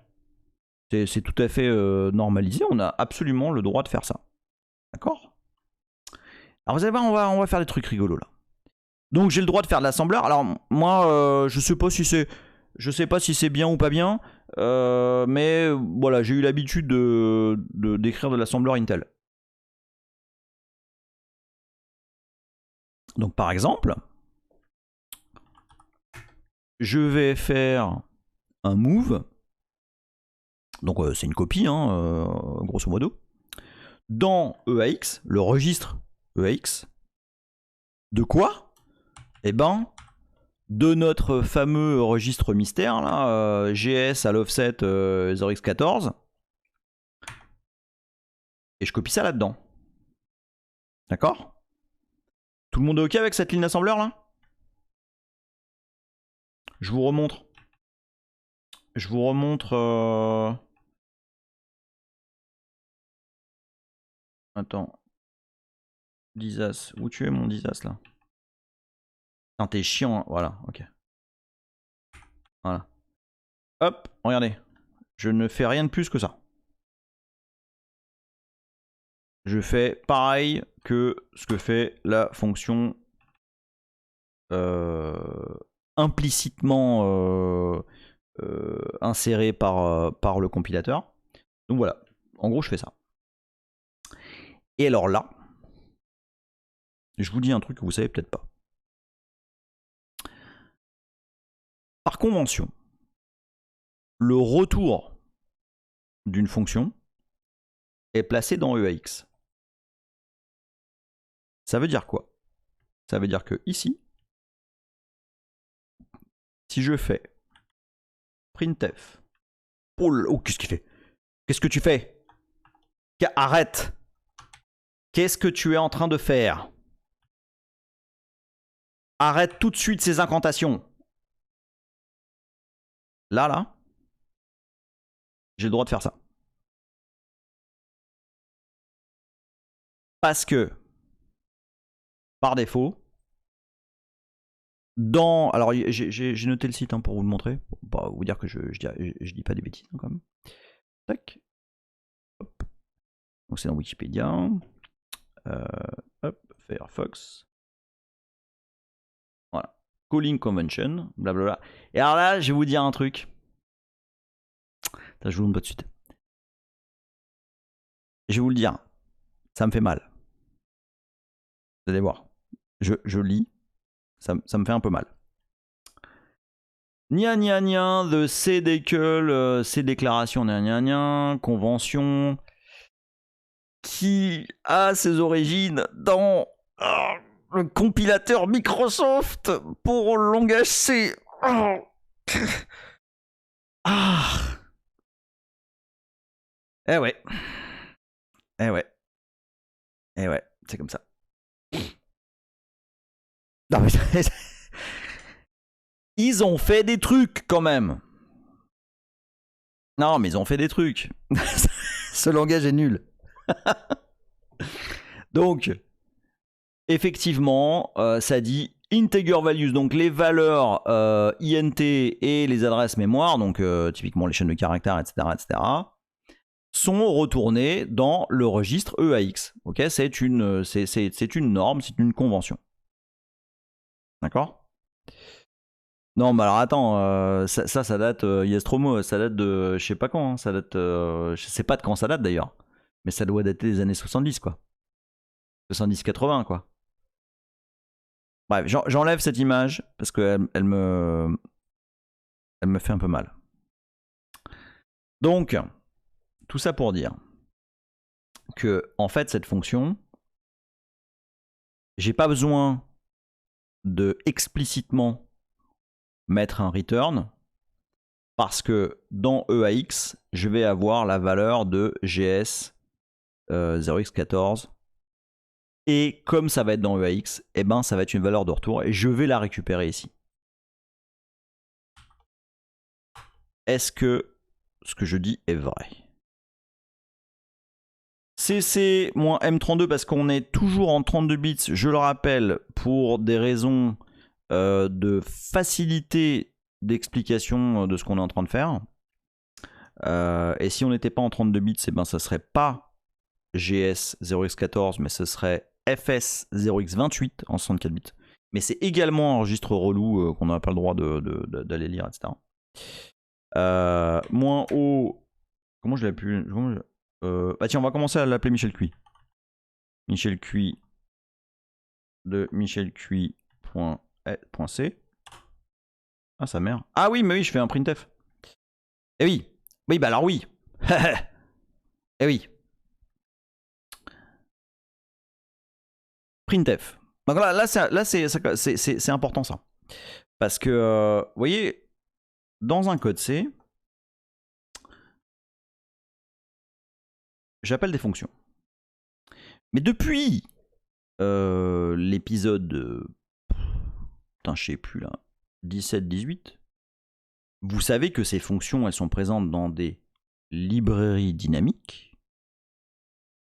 C'est tout à fait normalisé. On a absolument le droit de faire ça. D'accord? Alors vous allez voir, on va faire des trucs rigolos là. Donc j'ai le droit de faire de l'assembleur. Alors moi, je sais pas si c'est bien ou pas bien. Mais voilà, j'ai eu l'habitude d'écrire de l'assembleur Intel. Donc par exemple, je vais faire un move. Donc c'est une copie, hein, grosso modo. Dans EAX, le registre EAX. De quoi? Eh ben, de notre fameux registre mystère, là, GS à l'offset 0x14. Et je copie ça là-dedans. D'accord? Tout le monde est OK avec cette ligne d'assembleur, là? Je vous remontre. Attends. Disas. Où tu es, mon Disas, là? Putain, t'es chiant, hein. Voilà, ok. Voilà. Hop, regardez. Je ne fais rien de plus que ça. Je fais pareil que ce que fait la fonction implicitement insérée par le compilateur. Donc voilà, en gros je fais ça. Et alors là, je vous dis un truc que vous savez peut-être pas. Par convention, le retour d'une fonction est placé dans EAX. Ça veut dire quoi? Ça veut dire que ici, si je fais printf. Oh, qu'est-ce qu'il fait? Qu'est-ce que tu fais? Arrête! Qu'est-ce que tu es en train de faire? Arrête tout de suite ces incantations. Là, j'ai le droit de faire ça. Parce que, par défaut, alors, j'ai noté le site hein, pour vous le montrer. Pour vous dire que je dis pas des bêtises hein, quand même. Tac. Hop. Donc c'est dans Wikipédia. Hop, Firefox. Voilà. Calling convention, blablabla. Et alors là, je vais vous dire un truc. Je vous le montre pas de suite. Je vais vous le dire. Ça me fait mal. Vous allez voir. Je lis. Ça me fait un peu mal. Nia nia nia, de CDCL, ces déclarations, nia nia nia, convention, qui a ses origines dans le compilateur Microsoft pour le langage C. Eh ouais. Eh ouais. Eh ouais, c'est comme ça. Non, mais ils ont fait des trucs quand même. Non, mais ils ont fait des trucs. Ce langage est nul. Donc, effectivement, ça dit integer values, donc les valeurs int et les adresses mémoire, donc typiquement les chaînes de caractères, etc., sont retournées dans le registre EAX. Ok, c'est une norme, c'est une convention. D'accord? Non, mais alors attends, ça date, Yestromo, ça date de, je sais pas quand, hein, ça date, je sais pas de quand ça date d'ailleurs, mais ça doit dater des années 70 quoi. 70-80 quoi. Bref, j'enlève cette image parce qu'elle me fait un peu mal. Donc, tout ça pour dire que, en fait, cette fonction, j'ai pas besoin de explicitement mettre un return parce que dans EAX, je vais avoir la valeur de GS 0x14 et comme ça va être dans EAX, eh ben, ça va être une valeur de retour et je vais la récupérer ici. Est-ce que ce que je dis est vrai? CC-M32 parce qu'on est toujours en 32 bits, je le rappelle, pour des raisons de facilité d'explication de ce qu'on est en train de faire. Et si on n'était pas en 32 bits, eh ben, ça serait pas GS 0x14, mais ce serait FS 0x28 en 64 bits. Mais c'est également un registre relou qu'on n'a pas le droit d'aller lire, etc. Moins haut. Comment je l'ai pu. Bah tiens, on va commencer à l'appeler Michel Cuy. Michel Cuy de michelcuy.c. Ah, sa mère. Ah oui, mais oui, je fais un printf. Eh oui. Oui, bah alors oui. Eh oui. Printf. Donc là c'est important ça. Parce que, vous voyez, dans un code C, j'appelle des fonctions. Mais depuis l'épisode, putain, je sais plus là, 17-18, vous savez que ces fonctions, elles sont présentes dans des librairies dynamiques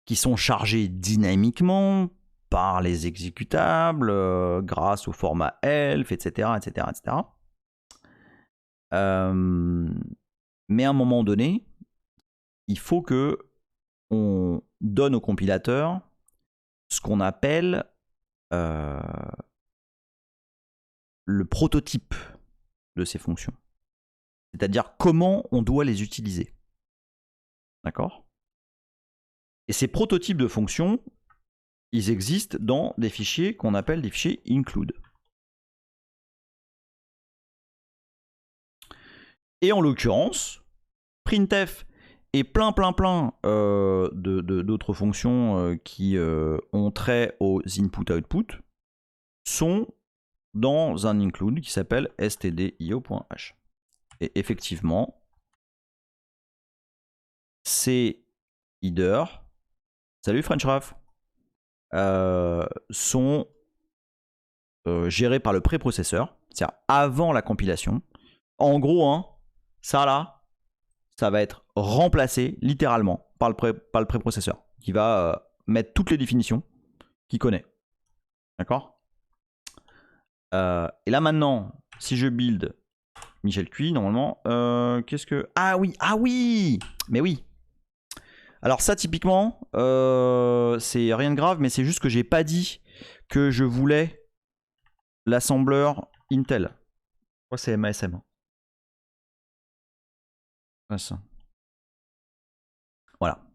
qui sont chargées dynamiquement par les exécutables grâce au format ELF, etc. Mais à un moment donné, il faut que on donne au compilateur ce qu'on appelle le prototype de ces fonctions. C'est-à-dire comment on doit les utiliser. D'accord? Et ces prototypes de fonctions, ils existent dans des fichiers qu'on appelle des fichiers include. Et en l'occurrence, printf et plein d'autres fonctions qui ont trait aux input-output sont dans un include qui s'appelle stdio.h. Et effectivement, ces headers, salut French Raf, sont gérés par le préprocesseur, c'est-à-dire avant la compilation. En gros, hein, ça là, ça va être remplacé littéralement par le préprocesseur qui va mettre toutes les définitions qu'il connaît. D'accord? Et là maintenant, si je build Michel Cui, normalement, qu'est-ce que... Ah oui, mais oui. Alors ça, typiquement, c'est rien de grave, mais c'est juste que j'ai pas dit que je voulais l'assembleur Intel. Je crois que c'est MASM. Voilà.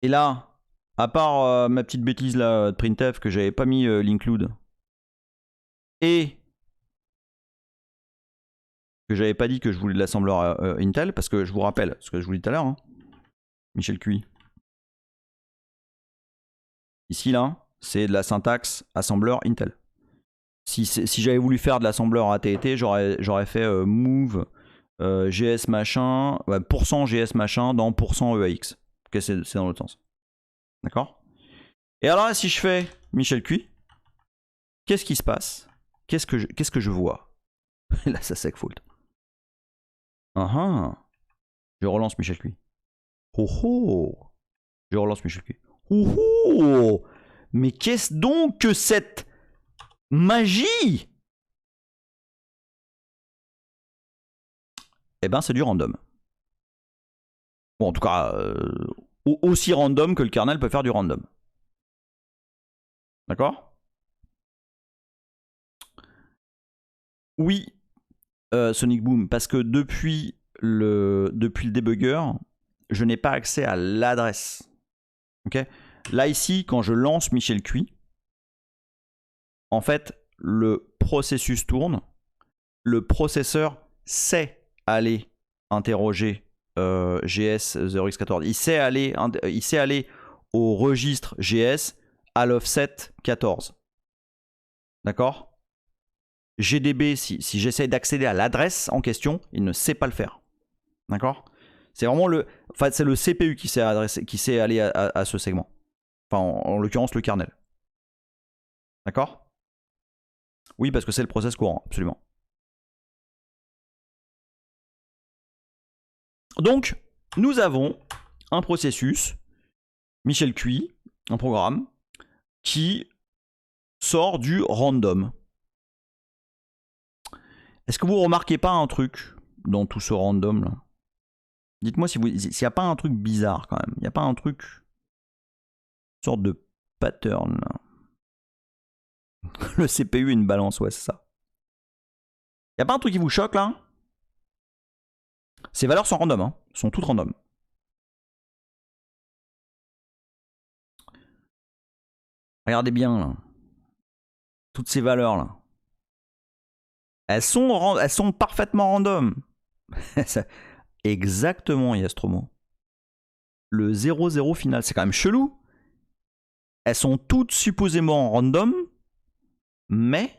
Et là, à part ma petite bêtise là de printf que j'avais pas mis l'include et que j'avais pas dit que je voulais de l'assembleur Intel, parce que je vous rappelle ce que je vous dis tout à l'heure, hein, Michel Cui. Ici là, c'est de la syntaxe assembleur Intel. Si j'avais voulu faire de l'assembleur AT&T, j'aurais fait move GS machin, ouais, %GS machin dans %EAX. Ok, c'est dans l'autre sens. D'accord? Et alors là, si je fais Michel Cui, qu'est-ce qui se passe? Qu'est-ce que je vois? Là, ça sec fault. Je relance Michel Cui. Oh oh! Je relance Michel Cui. Oh oh! Mais qu'est-ce donc que cette magie? Eh ben, c'est du random. Bon, en tout cas, aussi random que le kernel peut faire du random. D'accord? Oui, Sonic Boom, parce que depuis le debugger, je n'ai pas accès à l'adresse. Ok? Là, ici, quand je lance Michel Cui, en fait, le processus tourne, le processeur sait aller interroger GS 0x14. Il sait aller au registre GS à l'offset 14. D'accord? GDB, si j'essaie d'accéder à l'adresse en question, il ne sait pas le faire. D'accord? C'est vraiment c'est le CPU qui sait aller à ce segment. Enfin, en l'occurrence, le kernel. D'accord? Oui, parce que c'est le process courant, absolument. Donc, nous avons un processus, Michel Cui, un programme, qui sort du random. Est-ce que vous remarquez pas un truc dans tout ce random là? Dites-moi s'il n'y a pas un truc bizarre quand même. Il n'y a pas un truc, une sorte de pattern là. Le CPU est une balance, ouais, c'est ça. Il n'y a pas un truc qui vous choque là? Ces valeurs sont random, hein. Sont toutes random. Regardez bien là. Toutes ces valeurs là. Elles sont parfaitement random. Exactement, Yastromo. Le 0-0 final, c'est quand même chelou. Elles sont toutes supposément random, mais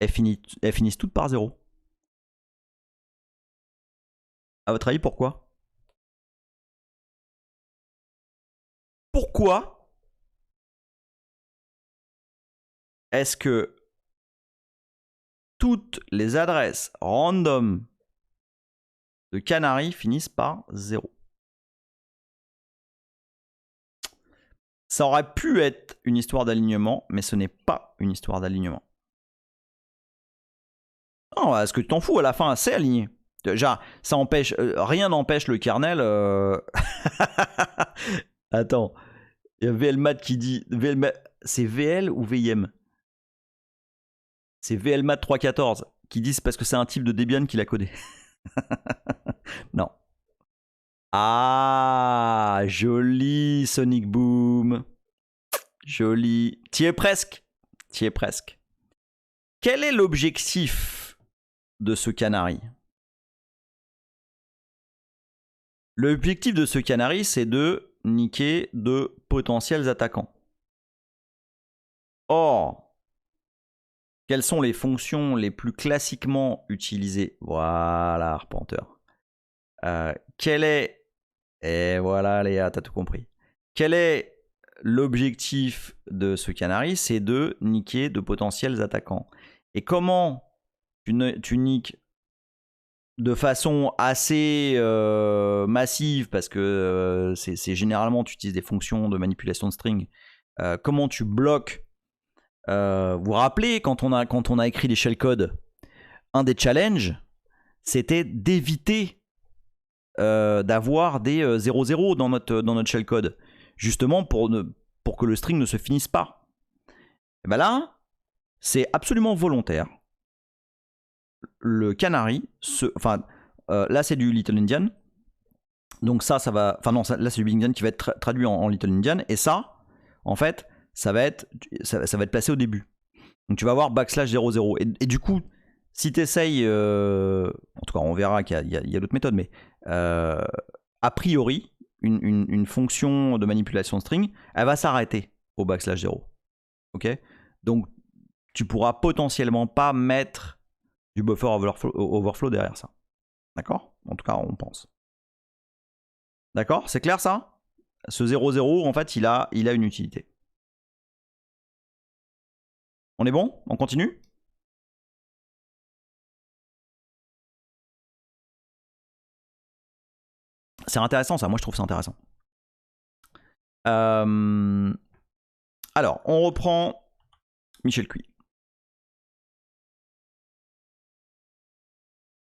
elles finissent toutes par 0. À votre avis, pourquoi? Pourquoi est-ce que toutes les adresses random de Canary finissent par 0? Ça aurait pu être une histoire d'alignement, mais ce n'est pas une histoire d'alignement. Non, est-ce que tu t'en fous? À la fin, c'est aligné. Genre, ça empêche, rien n'empêche le kernel. Attends, il y a VLMat qui dit. C'est VL ou VIM? C'est VLMat 314 qui dit c'est parce que c'est un type de Debian qui l'a codé. Non. Ah, joli Sonic Boom. Joli. T'y es presque. T'y es presque. Quel est l'objectif de ce canary? L'objectif de ce canary, c'est de niquer de potentiels attaquants. Or, Quelles sont les fonctions les plus classiquement utilisées? Voilà, arpenteur. Quel est... Et voilà Léa, t'as tout compris. Quel est l'objectif de ce canary? C'est de niquer de potentiels attaquants. Et comment tu niques de façon assez massive, parce que c'est généralement tu utilises des fonctions de manipulation de string, comment tu bloques vous vous rappelez quand on a écrit les shellcodes, un des challenges c'était d'éviter d'avoir des 0,0 dans notre shellcode, justement pour que le string ne se finisse pas. Et ben là c'est absolument volontaire. Le canary, là c'est du Little Indian, donc ça va, enfin non, là c'est du Big Indian qui va être traduit en Little Indian, et ça, en fait, ça va être placé au début. Donc tu vas avoir \00 et du coup, si tu essayes, en tout cas on verra qu'il y a d'autres méthodes, mais a priori, une fonction de manipulation de string, elle va s'arrêter au \0. Ok, donc tu pourras potentiellement pas mettre du buffer overflow derrière ça. D'accord? En tout cas, on pense. D'accord? C'est clair ça? Ce 0,0, en fait, il a une utilité. On est bon? On continue? C'est intéressant ça, moi je trouve ça intéressant. Alors, on reprend Michel Cui.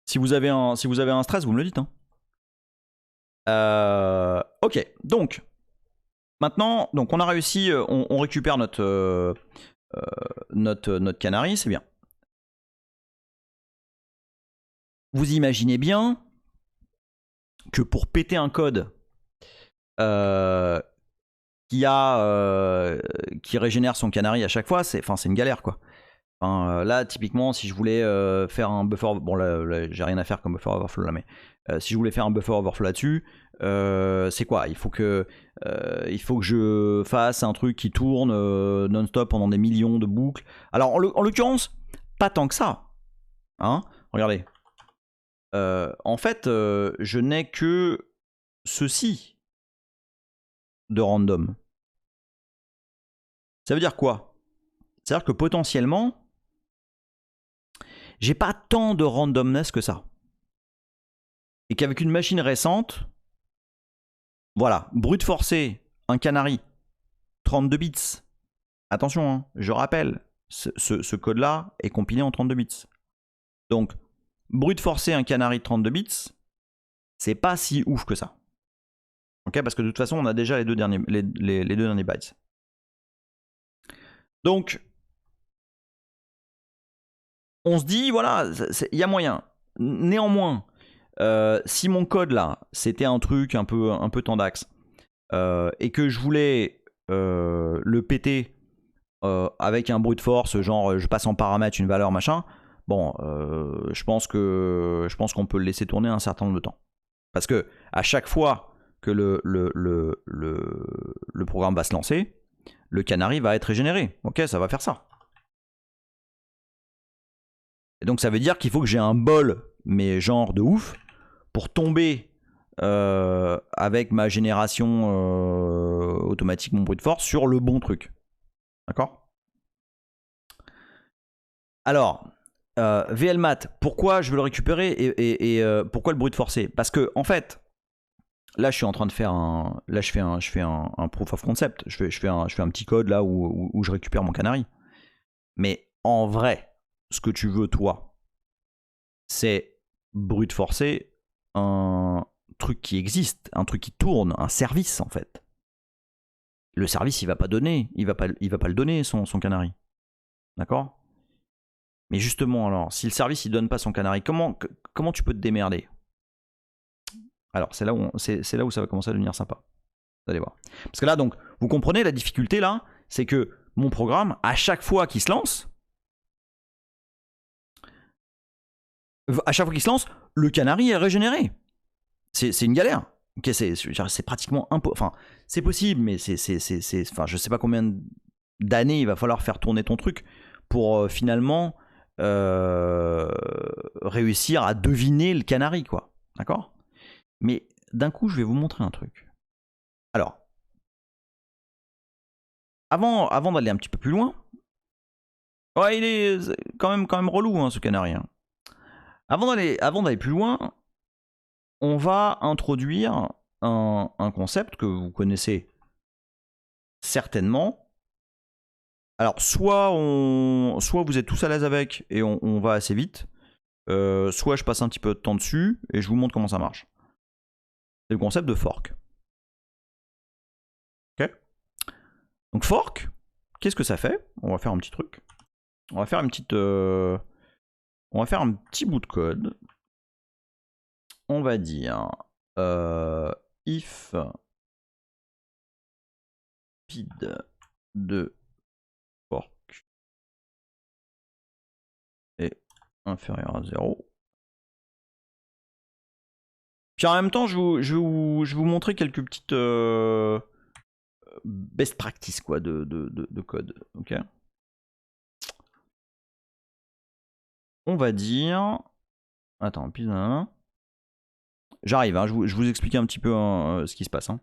Si vous avez un stress, vous me le dites. Hein. Ok, donc maintenant, on a réussi, on récupère notre canary, c'est bien. Vous imaginez bien que pour péter un code qui régénère son canary à chaque fois, c'est une galère quoi. Là, typiquement, si je voulais faire un buffer, bon là j'ai rien à faire comme buffer overflow là, mais si je voulais faire un buffer overflow là-dessus, c'est quoi? Il faut que je fasse un truc qui tourne non-stop pendant des millions de boucles. Alors en l'occurrence, pas tant que ça. Hein? Regardez. En fait, je n'ai que ceci de random. Ça veut dire quoi? C'est-à-dire que potentiellement, j'ai pas tant de randomness que ça. Et qu'avec une machine récente, voilà, brute forcée, un canary, 32 bits. Attention, hein, je rappelle, ce code-là est compilé en 32 bits. Donc, brute forcée, un canary de 32 bits, c'est pas si ouf que ça. Ok, parce que de toute façon, on a déjà les deux derniers bytes. Donc, on se dit, voilà, il y a moyen. Néanmoins, si mon code là, c'était un truc un peu tendax, et que je voulais le péter avec un brute force, genre je passe en paramètre une valeur machin, bon, je pense qu'on peut le laisser tourner un certain nombre de temps. Parce que à chaque fois que le programme va se lancer, le canary va être régénéré. Ok, ça va faire ça. Et donc ça veut dire qu'il faut que j'ai un bol, mais genre de ouf, pour tomber avec ma génération automatique, mon brute force, sur le bon truc. D'accord? Alors, VLMat, pourquoi je veux le récupérer et pourquoi le brute forcé? Parce que, en fait, là je suis en train de faire je fais un proof of concept. Je fais un petit code là où je récupère mon canary. Mais en vrai, ce que tu veux, toi, c'est brute forcer un truc qui existe, un truc qui tourne, un service en fait. Le service, il va pas le donner son canary. D'accord? Mais justement, alors, si le service il donne pas son canary, comment tu peux te démerder? Alors, c'est là où ça va commencer à devenir sympa. Vous allez voir. Parce que là, donc, vous comprenez la difficulté là, c'est que mon programme, à chaque fois qu'il se lance, le canary est régénéré. C'est une galère. Okay, c'est pratiquement impossible. Enfin, c'est possible, mais je sais pas combien d'années il va falloir faire tourner ton truc pour finalement réussir à deviner le canari, quoi. D'accord? Mais d'un coup, je vais vous montrer un truc. Alors, avant d'aller un petit peu plus loin, ouais, il est quand même relou, hein, ce canari. Hein. Avant d'aller plus loin, on va introduire un concept que vous connaissez certainement. Alors, soit vous êtes tous à l'aise avec et on va assez vite, soit je passe un petit peu de temps dessus et je vous montre comment ça marche. C'est le concept de fork. Ok? Donc fork, qu'est-ce que ça fait? On va faire un petit truc. On va faire une petite, on va faire un petit bout de code. On va dire if speed de fork est inférieur à 0. Puis en même temps, je vais vous montrer quelques petites best practice quoi, de code. Ok. On va dire. Attends, puis j'arrive, hein, je vous explique un petit peu ce qui se passe. Hein.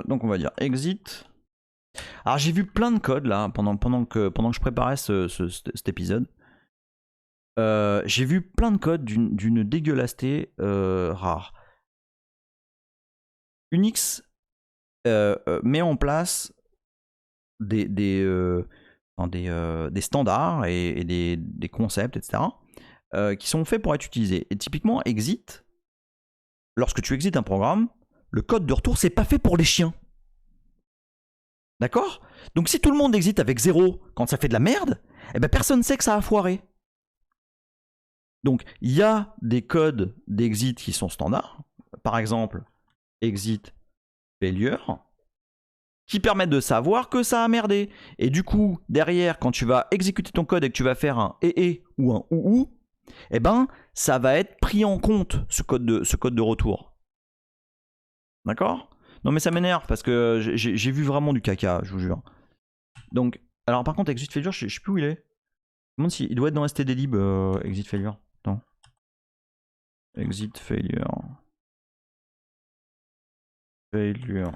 Donc on va dire exit. Alors j'ai vu plein de codes là pendant que je préparais cet épisode. J'ai vu plein de codes d'une dégueulasseté rare. Unix met en place des standards et des concepts, etc. Qui sont faits pour être utilisés. Et typiquement, exit, lorsque tu exites un programme, le code de retour, c'est pas fait pour les chiens. D'accord? Donc si tout le monde exit avec 0 quand ça fait de la merde, eh ben personne ne sait que ça a foiré. Donc il y a des codes d'exit qui sont standards. Par exemple, exit failure, qui permettent de savoir que ça a merdé. Et du coup, derrière, quand tu vas exécuter ton code et que tu vas faire un et ou un ou, eh ben, ça va être pris en compte, ce code de retour. D'accord? Non mais ça m'énerve parce que j'ai vu vraiment du caca, je vous jure. Donc, alors par contre, exit failure, je sais plus où il est. Je me demande s'il doit être dans stdlib, exit failure. Non. Exit failure. Failure.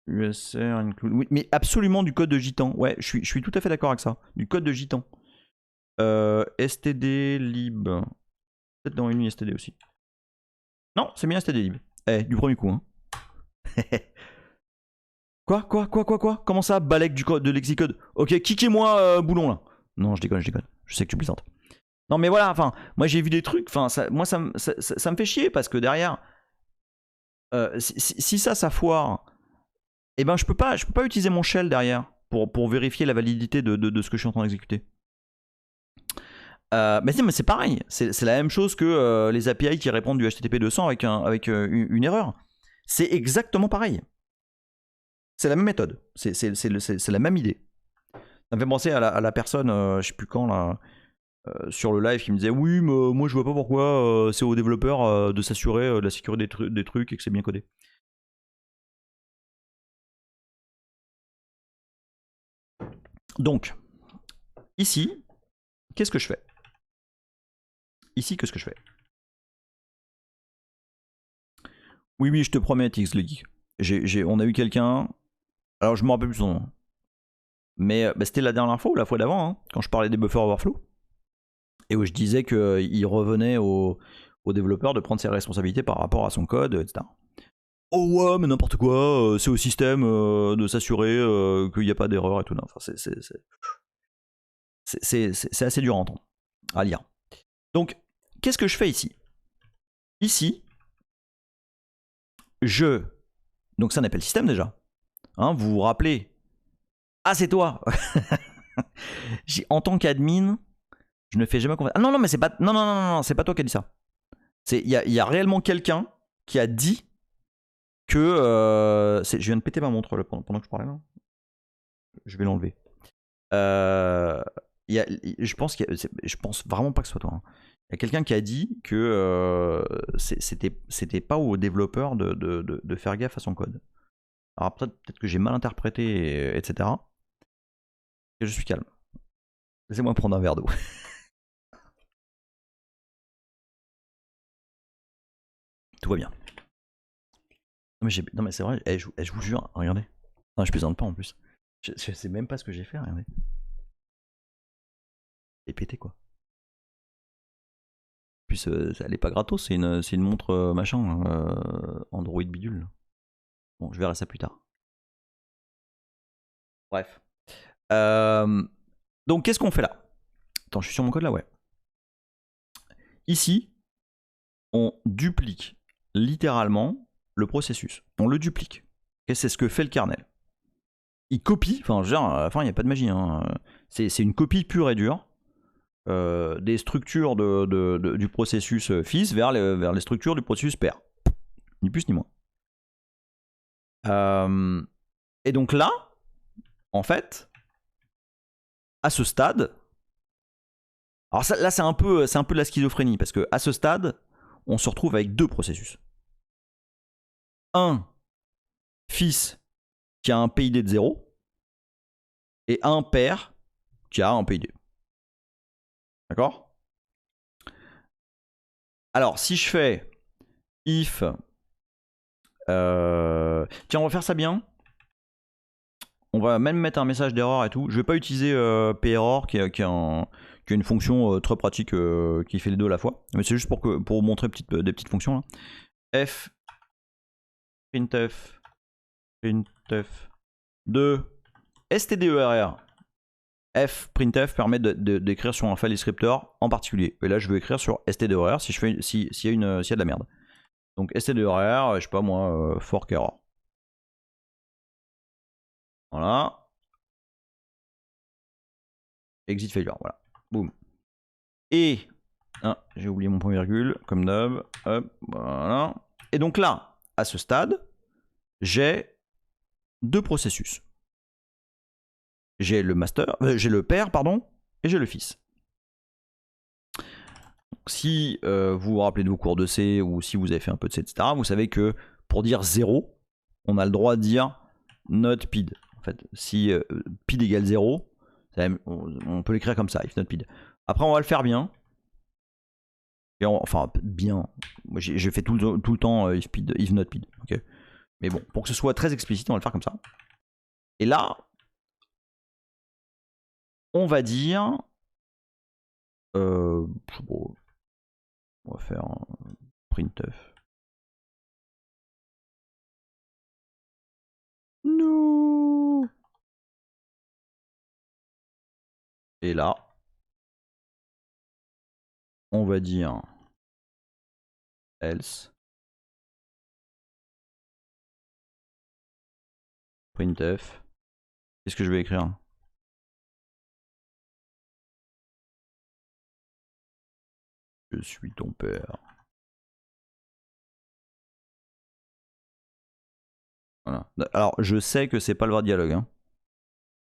USR include. Oui, mais absolument du code de Gitan. Ouais, je suis tout à fait d'accord avec ça. Du code de Gitan. stdlib. Peut-être dans une std aussi. Non, c'est bien stdlib. Eh, du premier coup, hein. Quoi? Comment ça, balèque du code de lexicode? Ok, kickez-moi, boulon là. Non, je déconne. Je sais que tu plaisantes. Non, mais voilà, enfin, moi j'ai vu des trucs, enfin, moi ça me fait chier parce que derrière, si ça foire, eh ben je peux pas utiliser mon shell derrière pour vérifier la validité de ce que je suis en train d'exécuter. Mais c'est pareil, c'est la même chose que les API qui répondent du HTTP 200 avec une erreur. C'est exactement pareil. C'est la même méthode, c'est la même idée. Ça me fait penser à la personne, je sais plus quand là, sur le live qui me disait oui, mais moi je vois pas pourquoi c'est aux développeurs de s'assurer de la sécurité des trucs et que c'est bien codé. Donc, ici, qu'est-ce que je fais? Ici, qu'est-ce que je fais? Oui, je te promets, TXLeague. On a eu quelqu'un, alors je me rappelle plus son nom, mais c'était la dernière fois ou la fois d'avant, hein, quand je parlais des buffers overflow, et où je disais qu'il revenait aux développeurs de prendre ses responsabilités par rapport à son code, etc. Oh ouais, mais n'importe quoi, c'est au système de s'assurer qu'il n'y a pas d'erreur et tout. Non, enfin, c'est assez dur à entendre, à lire. Donc, qu'est-ce que je fais ici? Ici, donc ça on appelle système déjà. Hein, vous vous rappelez? Ah, c'est toi. En tant qu'admin, je ne fais jamais confiance. Ah non, mais c'est pas. Non, c'est pas toi qui a dit ça. Il y a réellement quelqu'un qui a dit que. Je viens de péter ma montre là, pendant que je parlais là. Je vais l'enlever. Je pense vraiment pas que ce soit toi. Hein. Il y a quelqu'un qui a dit que c'était pas aux développeurs de faire gaffe à son code. Alors peut-être que j'ai mal interprété, etc. Et je suis calme. Laissez-moi prendre un verre d'eau. Tout va bien. Non mais c'est vrai, je vous jure, regardez. Non, je plaisante pas en plus. Je sais même pas ce que j'ai fait, regardez. Et pété quoi. En plus, elle est pas gratos, c'est une montre machin, Android bidule. Bon, je verrai ça plus tard. Bref. Donc qu'est-ce qu'on fait là? Attends, je suis sur mon code là, ouais. Ici, on duplique littéralement le processus. On le duplique. Et c'est ce que fait le kernel. Il copie, enfin, genre, à la fin, il n'y a pas de magie. Hein. C'est une copie pure et dure des structures du processus fils vers les structures du processus père. Ni plus ni moins. Et donc là, en fait, à ce stade, alors ça, là c'est un peu de la schizophrénie parce que à ce stade, on se retrouve avec deux processus. Un fils qui a un PID de 0 et un père qui a un PID. D'accord? Alors si je fais if, tiens on va faire ça bien. On va même mettre un message d'erreur et tout. Je vais pas utiliser perror qui a une fonction très pratique qui fait les deux à la fois. Mais c'est juste pour vous montrer des petites fonctions là. F printf de stderr. F printf permet d'écrire sur un file descriptor en particulier. Et là je veux écrire sur stderr s'il y a de la merde. Donc stderr, je sais pas moi, fork error. Voilà. Exit failure, voilà. Boum. Et j'ai oublié mon point virgule, comme d'hab. Hop, voilà. Et donc là, à ce stade, j'ai deux processus. J'ai le master, j'ai le père, pardon, et j'ai le fils. Donc, si vous vous rappelez de vos cours de C ou si vous avez fait un peu de C, etc., vous savez que pour dire 0, on a le droit de dire not PID. En fait, si PID égale 0, on peut l'écrire comme ça, if not PID. Après, on va le faire bien. Et enfin, bien. J'ai fait tout le temps if not PID. Okay. Mais bon, pour que ce soit très explicite, on va le faire comme ça. Et là, on va dire... on va faire un printf. No. Et là, on va dire else printf. Qu'est-ce que je vais écrire? Je suis ton père. Voilà. Alors, je sais que c'est pas le vrai dialogue. Hein.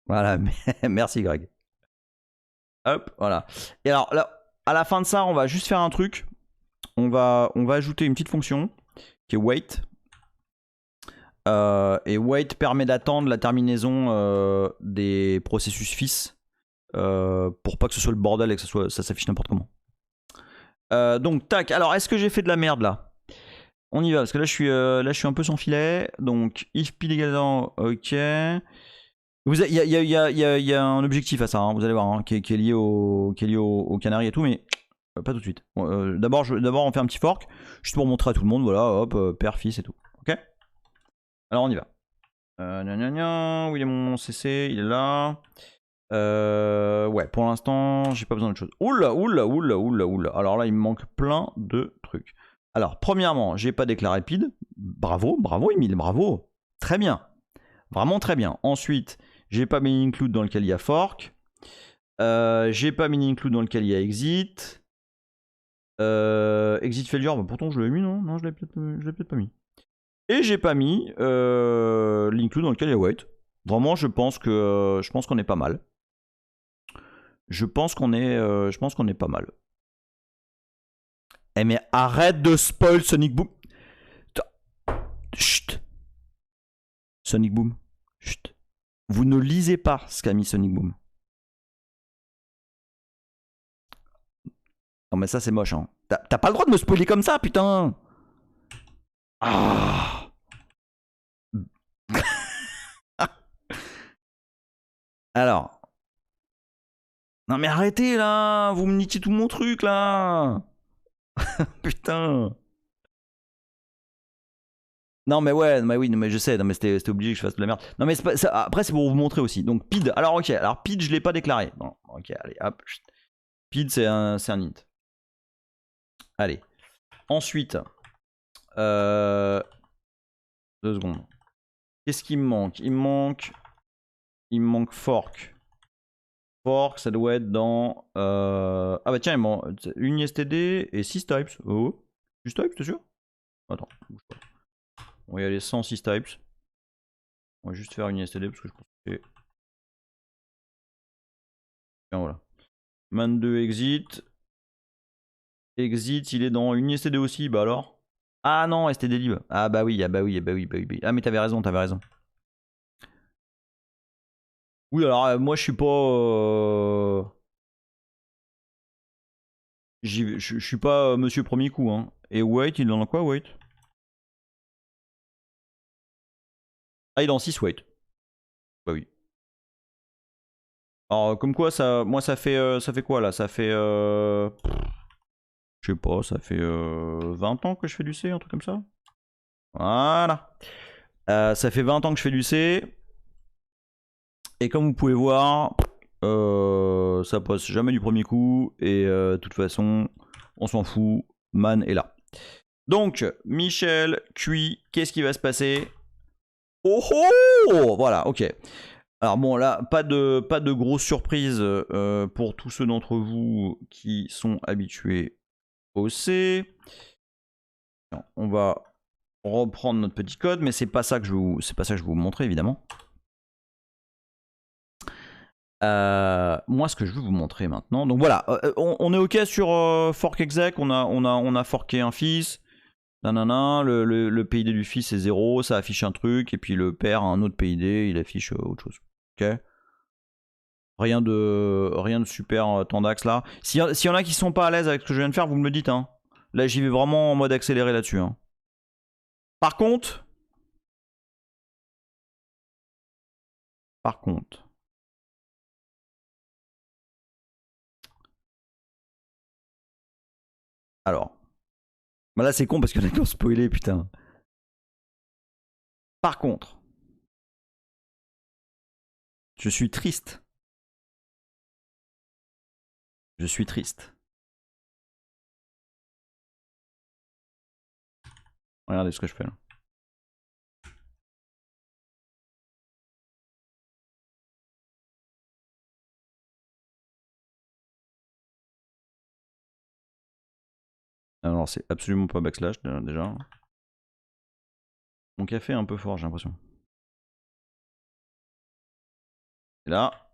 Voilà, merci Greg. Hop, voilà. Et alors, là, à la fin de ça, on va juste faire un truc. On va ajouter une petite fonction qui est wait. Et wait permet d'attendre la terminaison des processus fils pour pas que ce soit le bordel et que ça s'affiche n'importe comment. Donc tac, alors est-ce que j'ai fait de la merde là? On y va parce que là je suis un peu sans filet. Donc if pid égale 1, ok. Il y a un objectif à ça, hein, vous allez voir, hein, qui est lié au canari et tout, mais pas tout de suite. D'abord on fait un petit fork juste pour montrer à tout le monde, voilà, hop, père, fils et tout. Ok. Alors on y va. Où il est mon CC? Il est là. Ouais, pour l'instant, j'ai pas besoin d'autre chose. Oula. Alors là, il me manque plein de trucs. Alors, premièrement, j'ai pas déclaré PID. Bravo, Emile, bravo. Très bien. Vraiment très bien. Ensuite, j'ai pas mis include dans lequel il y a fork. J'ai pas mis include dans lequel il y a exit. Exit failure, bah pourtant je l'avais mis, non? Non, je l'ai peut-être pas mis. Et j'ai pas mis l'include dans lequel il y a wait. Vraiment, je pense qu'on est pas mal. Je pense qu'on est pas mal. Eh mais arrête de spoil Sonic Boom. Chut. Sonic Boom. Chut. Vous ne lisez pas ce qu'a mis Sonic Boom. Non mais ça c'est moche hein. T'as pas le droit de me spoiler comme ça putain. Ah. Alors. Non mais arrêtez là. Vous me niquez tout mon truc là. Putain. Non mais ouais, mais oui, mais je sais, non mais c'était obligé que je fasse de la merde. Non mais pas, ça, après c'est pour vous montrer aussi. Donc PID, alors ok, alors PID je l'ai pas déclaré. Bon, ok, allez, hop. PID c'est un int. Allez. Ensuite, 2 secondes. Qu'est-ce qui me manque? Il me manque fork. Fork, ça doit être dans... Ah bah tiens, il manque une STD et 6 types. Oh, 6 types, t'es sûr? Attends, bouge pas. On va y aller sans 6 types. On va juste faire une STD parce que je pense que c'est... Tiens, voilà. Man 2 exit. Exit, il est dans une STD aussi, bah alors. Ah non, STD lib. Ah bah oui, ah bah oui, ah bah oui, bah oui. Ah mais t'avais raison, t'avais raison. Oui, alors moi je suis pas... Je suis pas monsieur premier coup. Hein. Et wait, il en a quoi, wait? Ah, il est en 6 wait. Bah oui. Alors, comme quoi, moi ça fait quoi là? Ça fait. Je sais pas, ça fait 20 ans que je fais du C, un truc comme ça. Voilà. Ça fait 20 ans que je fais du C. Et comme vous pouvez voir, ça passe jamais du premier coup. Et de toute façon, on s'en fout. Man est là. Donc, Michel, Cui, qu'est-ce qui va se passer? Oh oh! Voilà, ok. Alors bon, là, pas de grosse surprise pour tous ceux d'entre vous qui sont habitués au C. On va reprendre notre petit code, mais c'est pas ça que je vais vous montrer évidemment. Moi, ce que je veux vous montrer maintenant, donc voilà, on est ok sur fork exec, on a forké un fils, nanana, le PID du fils est 0, ça affiche un truc, et puis le père a un autre PID, il affiche autre chose. Ok. Rien de super tendax là. S'il y en a qui sont pas à l'aise avec ce que je viens de faire, vous me le dites. Hein. Là, j'y vais vraiment en mode accéléré là-dessus. Hein. Par contre, alors, bah là c'est con parce qu'il y en a qui ont spoilé, putain. Par contre, je suis triste. Je suis triste. Regardez ce que je fais là. Alors, c'est absolument pas backslash déjà. Mon café est un peu fort, j'ai l'impression. Et là.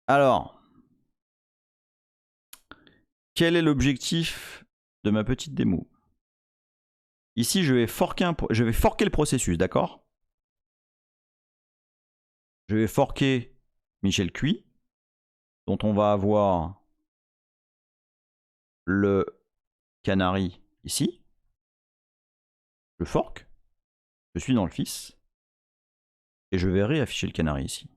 Alors. Quel est l'objectif de ma petite démo? Ici, je vais forker le processus, d'accord? Je vais forker Michel Cui, dont on va avoir le canary ici. Je fork. Je suis dans le fils. Et je vais réafficher le canary ici.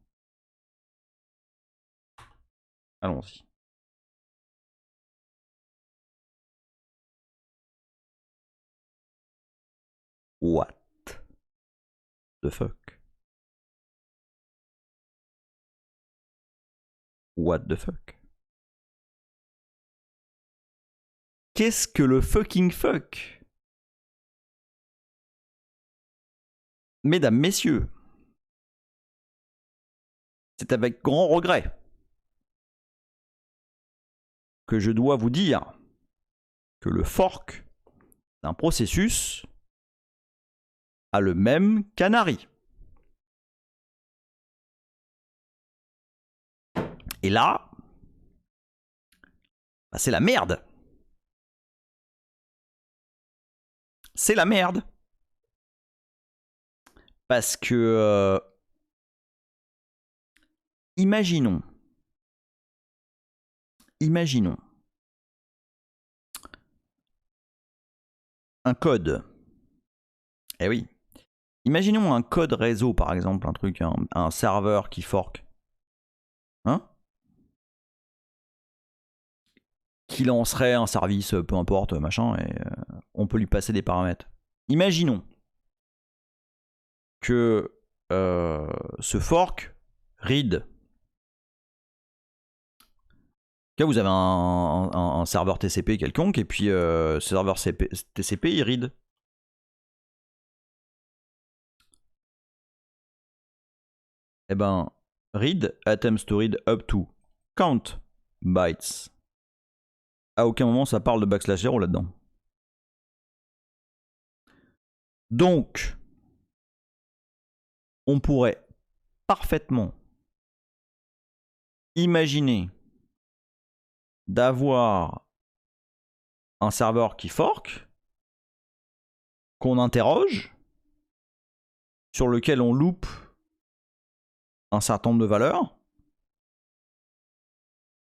Allons-y. What the fuck? What the fuck? Qu'est-ce que le fucking fuck? Mesdames, messieurs, c'est avec grand regret que je dois vous dire que le fork d'un processus a le même canary. Et là, bah c'est la merde. C'est la merde. Parce que imaginons un code. Eh oui. Imaginons un code réseau, par exemple, un truc, un serveur qui fork. Hein? Qui lancerait un service, peu importe, machin, et on peut lui passer des paramètres. Imaginons que ce fork read. Là, vous avez un serveur TCP quelconque, et puis ce serveur TCP, il read. Eh ben, read attempts to read up to count bytes. À aucun moment ça parle de backslash 0 là-dedans. Donc, on pourrait parfaitement imaginer d'avoir un serveur qui fork, qu'on interroge, sur lequel on loupe un certain nombre de valeurs,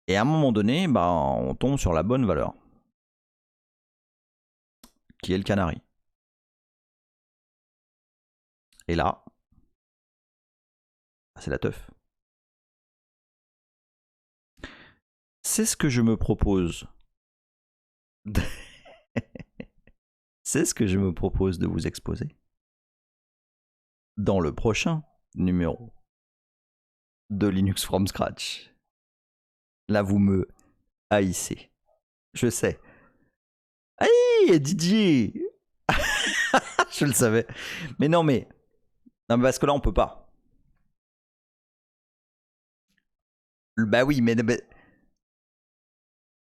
et à un moment donné, bah, on tombe sur la bonne valeur, qui est le canary. Et là, c'est la teuf. C'est ce que je me propose. C'est ce que je me propose de vous exposer dans le prochain numéro de Linux from Scratch. Là, vous me haïssez. Je sais. Aïe, Didier. Je le savais. Mais non, mais parce que là, on peut pas. Bah oui, mais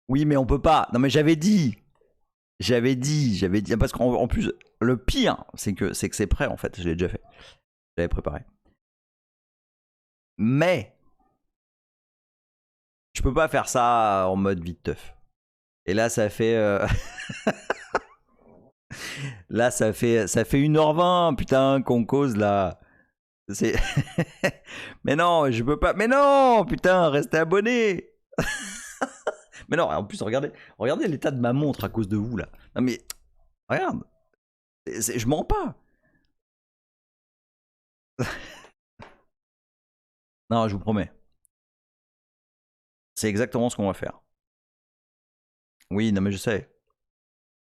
oui, mais on peut pas. Non, mais j'avais dit. Parce qu'en plus, le pire, c'est que c'est prêt, en fait. Je l'ai déjà fait. J'avais préparé. Mais je peux pas faire ça en mode vite teuf. Et là, ça fait... là, ça fait 1h20, putain, qu'on cause, là. C'est... Mais non, je peux pas... Mais non, putain, restez abonné. Mais non, en plus, regardez l'état de ma montre à cause de vous, là. Non, mais... Regarde. Je mens pas. Non, je vous promets. C'est exactement ce qu'on va faire. Oui, non, mais je sais.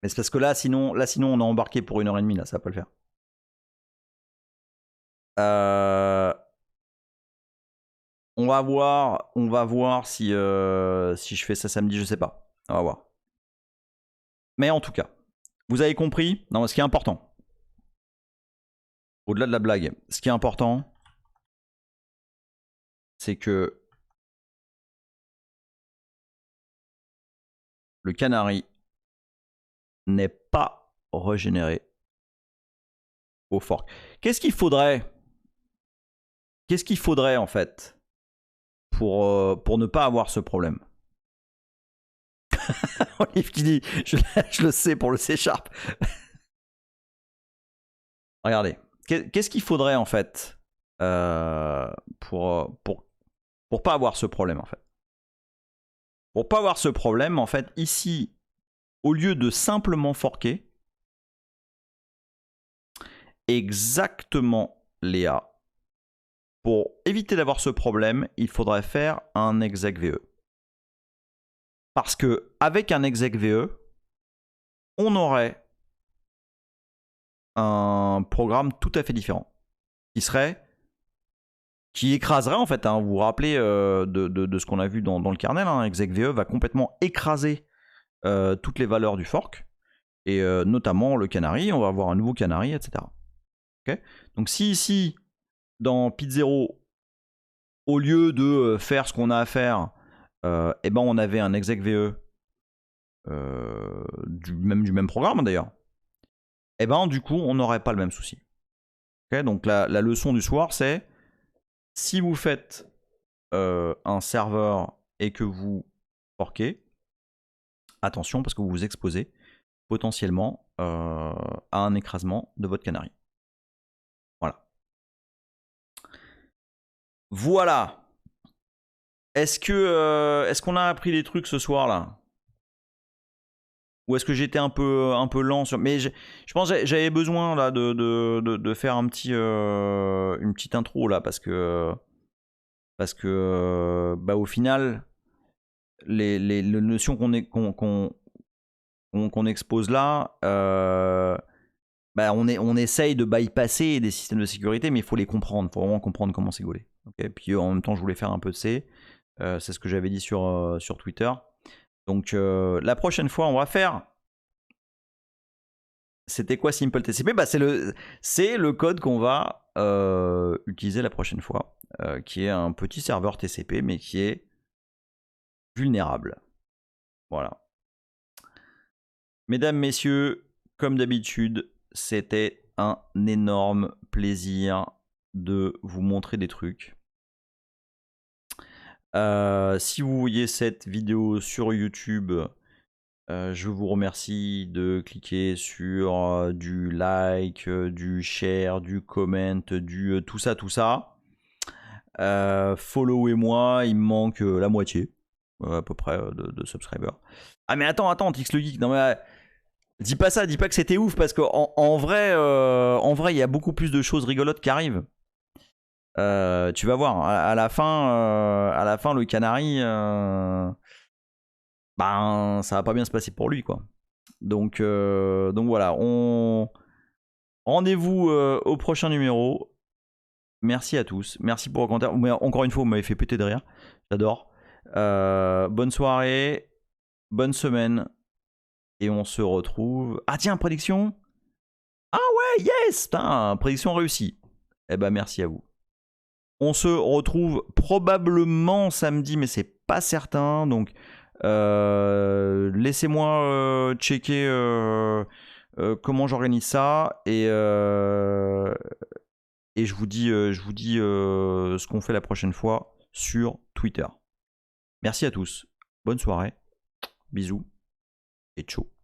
Mais c'est parce que là, sinon, on est embarqué pour 1h30, là, ça va pas le faire. On va voir si je fais ça samedi, je sais pas. On va voir. Mais en tout cas, vous avez compris. Non, ce qui est important, au-delà de la blague, ce qui est important, c'est que le canary n'est pas régénéré au fork. Qu'est-ce qu'il faudrait en fait pour ne pas avoir ce problème? Olive qui dit je le sais pour le C#. Regardez, qu'est-ce qu'il faudrait en fait pour pas avoir ce problème en fait? Pour pas avoir ce problème, en fait, ici, au lieu de simplement forker, exactement, Léa, pour éviter d'avoir ce problème, il faudrait faire un execve. Parce que avec un execve, on aurait un programme tout à fait différent, qui écraserait en fait, hein, vous vous rappelez de ce qu'on a vu dans le kernel, hein, execve va complètement écraser toutes les valeurs du fork, et notamment le canary, on va avoir un nouveau canary, etc. Okay. Donc si ici, dans Pit0, au lieu de faire ce qu'on a à faire, eh ben on avait un execve du même programme d'ailleurs, eh ben du coup on n'aurait pas le même souci. Okay. Donc la leçon du soir, c'est si vous faites un serveur et que vous forquez, attention parce que vous vous exposez potentiellement à un écrasement de votre canary. Voilà. Est-ce qu'on a appris des trucs ce soir là? Ou est-ce que j'étais un peu lent sur... Mais je pense que j'avais besoin là de faire une petite intro là parce que bah, au final les notions qu'on expose là, bah, on essaye de bypasser des systèmes de sécurité, mais il faut les comprendre, il faut vraiment comprendre comment c'est gaulé. Okay, puis en même temps je voulais faire un peu de C, c'est ce que j'avais dit sur Twitter. Donc la prochaine fois on va faire... C'était quoi Simple TCP? Bah, c'est le code qu'on va utiliser la prochaine fois, qui est un petit serveur TCP, mais qui est vulnérable. Voilà. Mesdames, messieurs, comme d'habitude, c'était un énorme plaisir de vous montrer des trucs. Si vous voyez cette vidéo sur YouTube, je vous remercie de cliquer sur du like, du share, du comment, du tout ça. Followez-moi, il me manque la moitié, à peu près, de subscribers. Ah mais attends, Tix le Geek, non mais... dis pas ça, dis pas que c'était ouf, parce qu'en vrai, il y a beaucoup plus de choses rigolotes qui arrivent. Tu vas voir, à la fin, le Canary... ben ça va pas bien se passer pour lui quoi. Donc voilà, rendez-vous au prochain numéro. Merci à tous, merci pour vos commentaires. Mais encore une fois, vous m'avez fait péter de rire, j'adore. Bonne soirée, bonne semaine, et on se retrouve... Ah tiens, prédiction. Ah ouais, yes, putain, prédiction réussie. Eh ben merci à vous. On se retrouve probablement samedi, mais c'est pas certain, donc laissez-moi checker comment j'organise ça, et je vous dis ce qu'on fait la prochaine fois sur Twitter. Merci à tous, bonne soirée, bisous et ciao.